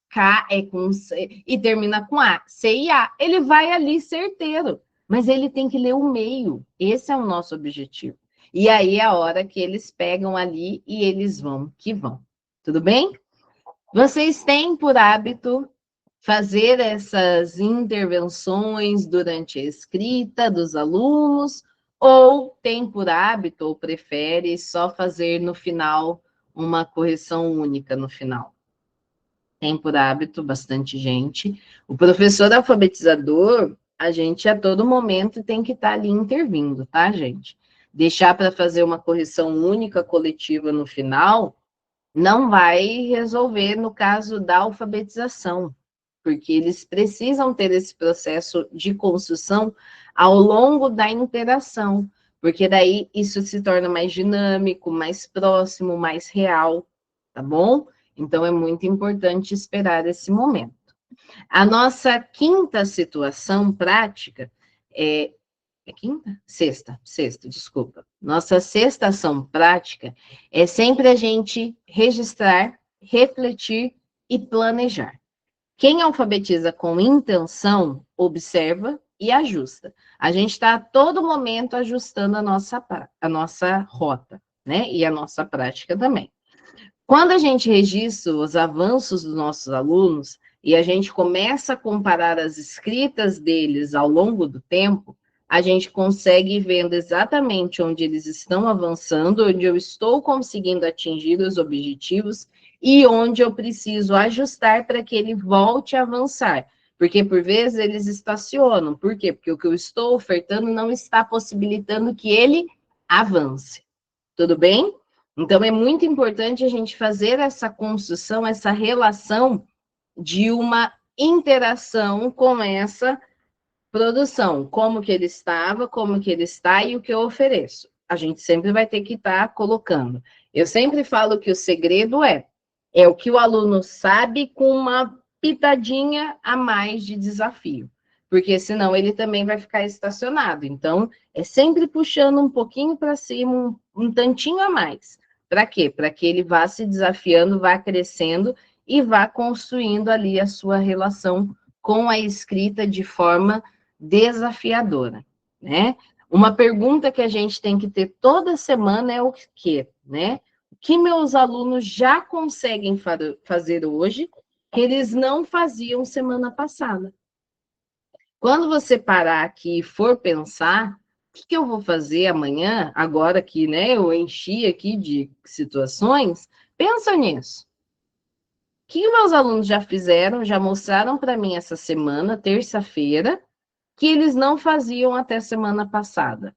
K é com C e termina com A. C e A. Ele vai ali certeiro, mas ele tem que ler o meio. Esse é o nosso objetivo. E aí é a hora que eles pegam ali e eles vão que vão. Tudo bem? Vocês têm por hábito fazer essas intervenções durante a escrita dos alunos, ou tem por hábito, ou prefere só fazer no final uma correção única no final? Tem por hábito bastante gente. O professor alfabetizador, a gente a todo momento tem que estar ali intervindo, tá, gente? Deixar para fazer uma correção única coletiva no final não vai resolver no caso da alfabetização, porque eles precisam ter esse processo de construção ao longo da interação, porque daí isso se torna mais dinâmico, mais próximo, mais real, tá bom? Então é muito importante esperar esse momento. A nossa quinta situação prática é quinta? Sexta, desculpa. Nossa sexta ação prática é sempre a gente registrar, refletir e planejar. Quem alfabetiza com intenção, observa e ajusta. A gente está a todo momento ajustando a nossa rota, né? E a nossa prática também. Quando a gente registra os avanços dos nossos alunos e a gente começa a comparar as escritas deles ao longo do tempo, a gente consegue ir vendo exatamente onde eles estão avançando, onde eu estou conseguindo atingir os objetivos e onde eu preciso ajustar para que ele volte a avançar. Porque, por vezes, eles estacionam. Por quê? Porque o que eu estou ofertando não está possibilitando que ele avance. Tudo bem? Então, é muito importante a gente fazer essa construção, essa relação de uma interação com essa produção. Como que ele estava, como que ele está e o que eu ofereço. A gente sempre vai ter que estar colocando. Eu sempre falo que o segredo é o que o aluno sabe com uma pitadinha a mais de desafio. Porque senão ele também vai ficar estacionado. Então, é sempre puxando um pouquinho para cima, um tantinho a mais. Para quê? Para que ele vá se desafiando, vá crescendo e vá construindo ali a sua relação com a escrita de forma desafiadora, né? Uma pergunta que a gente tem que ter toda semana é o quê, né? O que meus alunos já conseguem fazer hoje que eles não faziam semana passada? Quando você parar aqui e for pensar, o que eu vou fazer amanhã, agora que, né, eu enchi aqui de situações, pensa nisso. O que meus alunos já fizeram, já mostraram para mim essa semana, terça-feira, que eles não faziam até semana passada,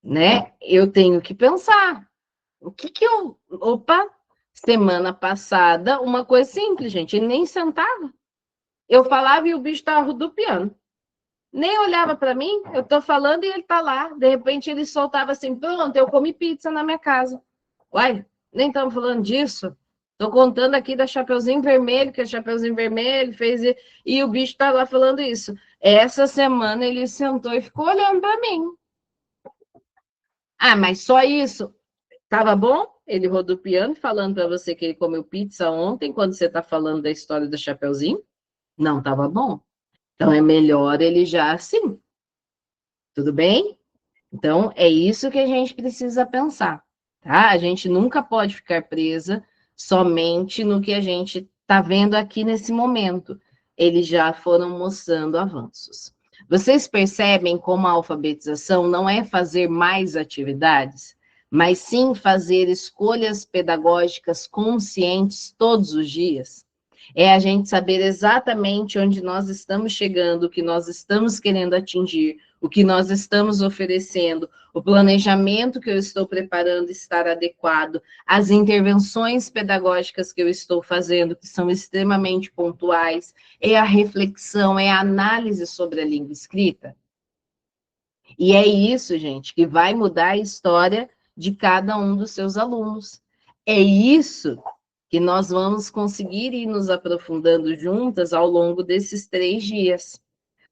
né? Eu tenho que pensar. O que que eu... Opa, semana passada, uma coisa simples, gente, ele nem sentava. Eu falava e o bicho estava rodopiando. Nem olhava para mim, eu estou falando e ele está lá. De repente ele soltava assim, pronto, eu comi pizza na minha casa. Uai, nem estamos falando disso. Estou contando aqui da Chapeuzinho Vermelho, que a Chapeuzinho Vermelho fez, e o bicho está lá falando isso. Essa semana ele sentou e ficou olhando para mim. Ah, mas só isso? Tava bom? Ele rodopiando, falando para você que ele comeu pizza ontem, quando você está falando da história do Chapeuzinho? Não tava bom. Então é melhor ele já assim. Tudo bem? Então é isso que a gente precisa pensar, tá? A gente nunca pode ficar presa somente no que a gente está vendo aqui nesse momento. Eles já foram mostrando avanços. Vocês percebem como a alfabetização não é fazer mais atividades, mas sim fazer escolhas pedagógicas conscientes todos os dias? É a gente saber exatamente onde nós estamos chegando, o que nós estamos querendo atingir, o que nós estamos oferecendo, o planejamento que eu estou preparando estar adequado, as intervenções pedagógicas que eu estou fazendo, que são extremamente pontuais, é a reflexão, é a análise sobre a língua escrita. E é isso, gente, que vai mudar a história de cada um dos seus alunos. É isso que nós vamos conseguir ir nos aprofundando juntas ao longo desses 3 dias.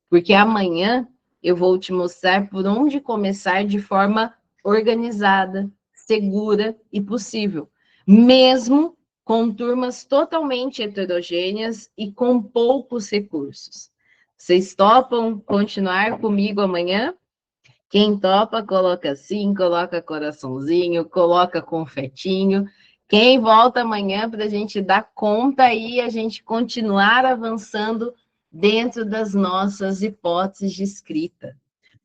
Porque amanhã eu vou te mostrar por onde começar de forma organizada, segura e possível, mesmo com turmas totalmente heterogêneas e com poucos recursos. Vocês topam continuar comigo amanhã? Quem topa, coloca sim, coloca coraçãozinho, coloca confetinho. Quem volta amanhã para a gente dar conta e a gente continuar avançando dentro das nossas hipóteses de escrita.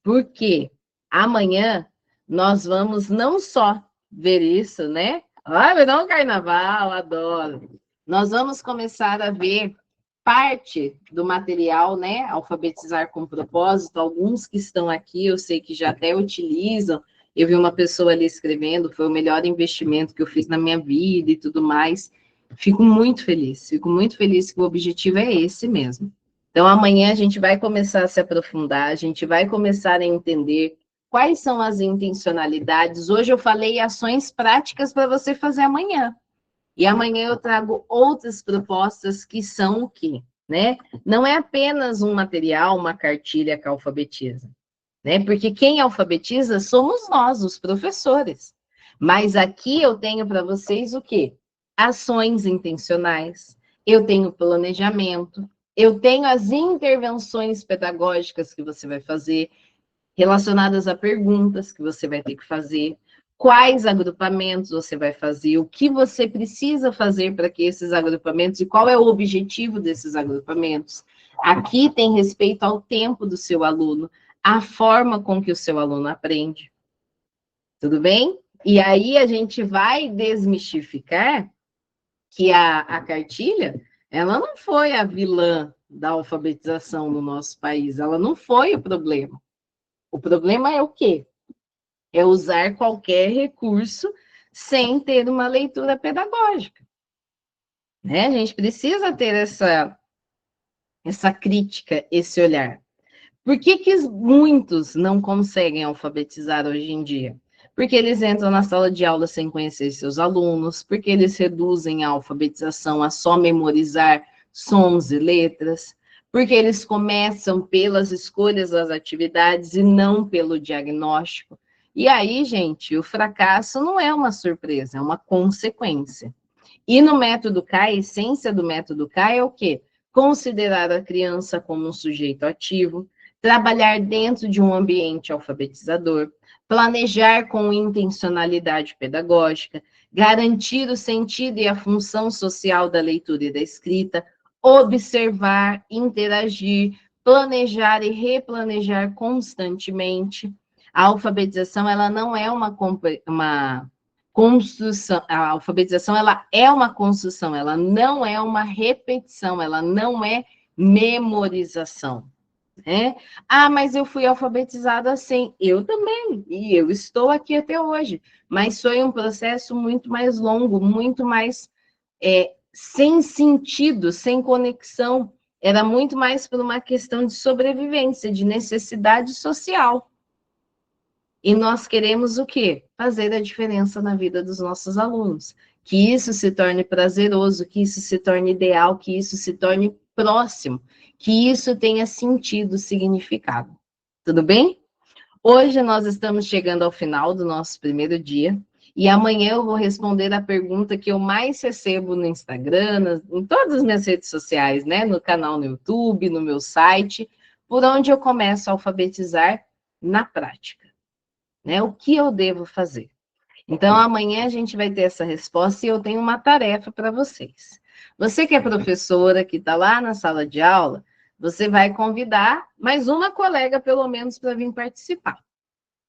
Porque amanhã nós vamos não só ver isso, né? Ai, vai dar um carnaval, adoro. Nós vamos começar a ver parte do material, né? Alfabetizar com propósito, alguns que estão aqui, eu sei que já até utilizam. Eu vi uma pessoa ali escrevendo, foi o melhor investimento que eu fiz na minha vida e tudo mais. Fico muito feliz que o objetivo é esse mesmo. Então, amanhã a gente vai começar a se aprofundar, a gente vai começar a entender quais são as intencionalidades. Hoje eu falei ações práticas para você fazer amanhã. E amanhã eu trago outras propostas que são o quê? Né? Não é apenas um material, uma cartilha que alfabetiza, né? Porque quem alfabetiza somos nós, os professores. Mas aqui eu tenho para vocês o quê? Ações intencionais, eu tenho planejamento, eu tenho as intervenções pedagógicas que você vai fazer, relacionadas a perguntas que você vai ter que fazer, quais agrupamentos você vai fazer, o que você precisa fazer para que esses agrupamentos e qual é o objetivo desses agrupamentos. Aqui tem respeito ao tempo do seu aluno, a forma com que o seu aluno aprende. Tudo bem? E aí a gente vai desmistificar que a cartilha, ela não foi a vilã da alfabetização no nosso país, ela não foi o problema. O problema é o quê? É usar qualquer recurso sem ter uma leitura pedagógica. Né? A gente precisa ter essa crítica, esse olhar. Por que muitos não conseguem alfabetizar hoje em dia? Porque eles entram na sala de aula sem conhecer seus alunos, porque eles reduzem a alfabetização a só memorizar sons e letras, porque eles começam pelas escolhas das atividades e não pelo diagnóstico. E aí, gente, o fracasso não é uma surpresa, é uma consequência. E no método K, a essência do método K é o quê? Considerar a criança como um sujeito ativo, trabalhar dentro de um ambiente alfabetizador, planejar com intencionalidade pedagógica, garantir o sentido e a função social da leitura e da escrita, observar, interagir, planejar e replanejar constantemente. A alfabetização, ela não é uma construção, a alfabetização, ela é uma construção, ela não é uma repetição, ela não é memorização. Né? Ah, mas eu fui alfabetizada assim. Eu também, e eu estou aqui até hoje. Mas foi um processo muito mais longo, muito mais sem sentido, sem conexão. Era muito mais por uma questão de sobrevivência, de necessidade social. E nós queremos o quê? Fazer a diferença na vida dos nossos alunos. Que isso se torne prazeroso, que isso se torne ideal, que isso se torne próximo, que isso tenha sentido, significado. Tudo bem? Hoje nós estamos chegando ao final do nosso primeiro dia. E amanhã eu vou responder a pergunta que eu mais recebo no Instagram, em todas as minhas redes sociais, né? No canal no YouTube, no meu site, por onde eu começo a alfabetizar na prática. Né? O que eu devo fazer? Então, amanhã a gente vai ter essa resposta e eu tenho uma tarefa para vocês. Você que é professora, que está lá na sala de aula, você vai convidar mais uma colega, pelo menos, para vir participar.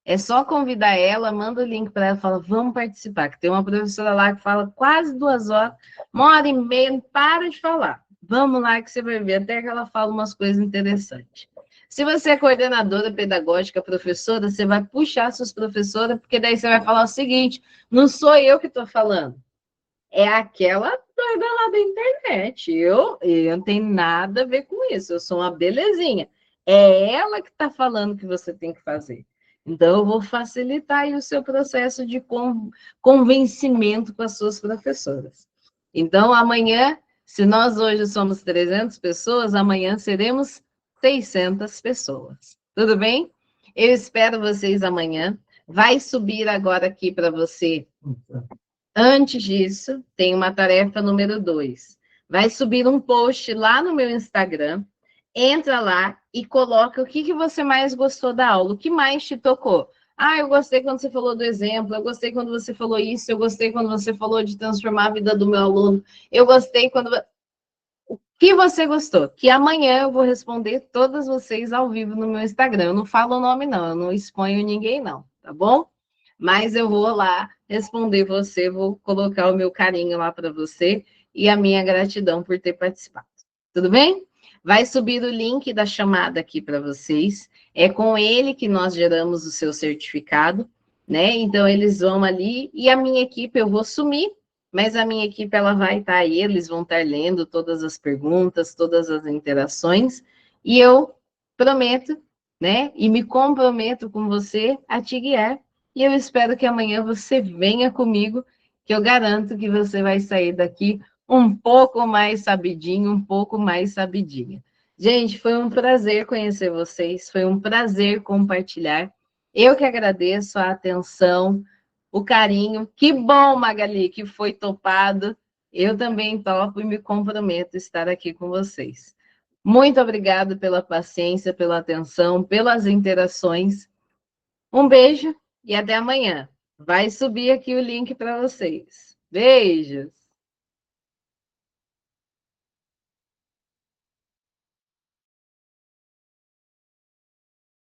É só convidar ela, manda o link para ela, fala, vamos participar, que tem uma professora lá que fala quase 2 horas, 1h30, não para de falar. Vamos lá que você vai ver, até que ela fala umas coisas interessantes. Se você é coordenadora pedagógica, professora, você vai puxar suas professoras, porque daí você vai falar o seguinte, não sou eu que estou falando, é aquela doida lá da internet. Eu não tenho nada a ver com isso, eu sou uma belezinha. É ela que está falando que você tem que fazer. Então, eu vou facilitar aí o seu processo de convencimento com as suas professoras. Então, amanhã, se nós hoje somos 300 pessoas, amanhã seremos 600 pessoas. Tudo bem? Eu espero vocês amanhã. Vai subir agora aqui para você. Antes disso, tem uma tarefa número 2. Vai subir um post lá no meu Instagram. Entra lá e coloca o que você mais gostou da aula, o que mais te tocou. Ah, eu gostei quando você falou do exemplo, eu gostei quando você falou isso, eu gostei quando você falou de transformar a vida do meu aluno, eu gostei quando... O que você gostou? Que amanhã eu vou responder todas vocês ao vivo no meu Instagram. Eu não falo o nome, não, eu não exponho ninguém, não, tá bom? Mas eu vou lá responder você, vou colocar o meu carinho lá para você e a minha gratidão por ter participado. Tudo bem? Vai subir o link da chamada aqui para vocês. É com ele que nós geramos o seu certificado, né? Então eles vão ali e a minha equipe eu vou sumir, mas a minha equipe ela vai estar aí, eles vão estar lendo todas as perguntas, todas as interações, e eu prometo, né? E me comprometo com você a te guiar. E eu espero que amanhã você venha comigo, que eu garanto que você vai sair daqui um pouco mais sabidinho, um pouco mais sabidinha. Gente, foi um prazer conhecer vocês, foi um prazer compartilhar. Eu que agradeço a atenção, o carinho. Que bom, Magali, que foi topado. Eu também topo e me comprometo a estar aqui com vocês. Muito obrigada pela paciência, pela atenção, pelas interações. Um beijo e até amanhã. Vai subir aqui o link para vocês. Beijos!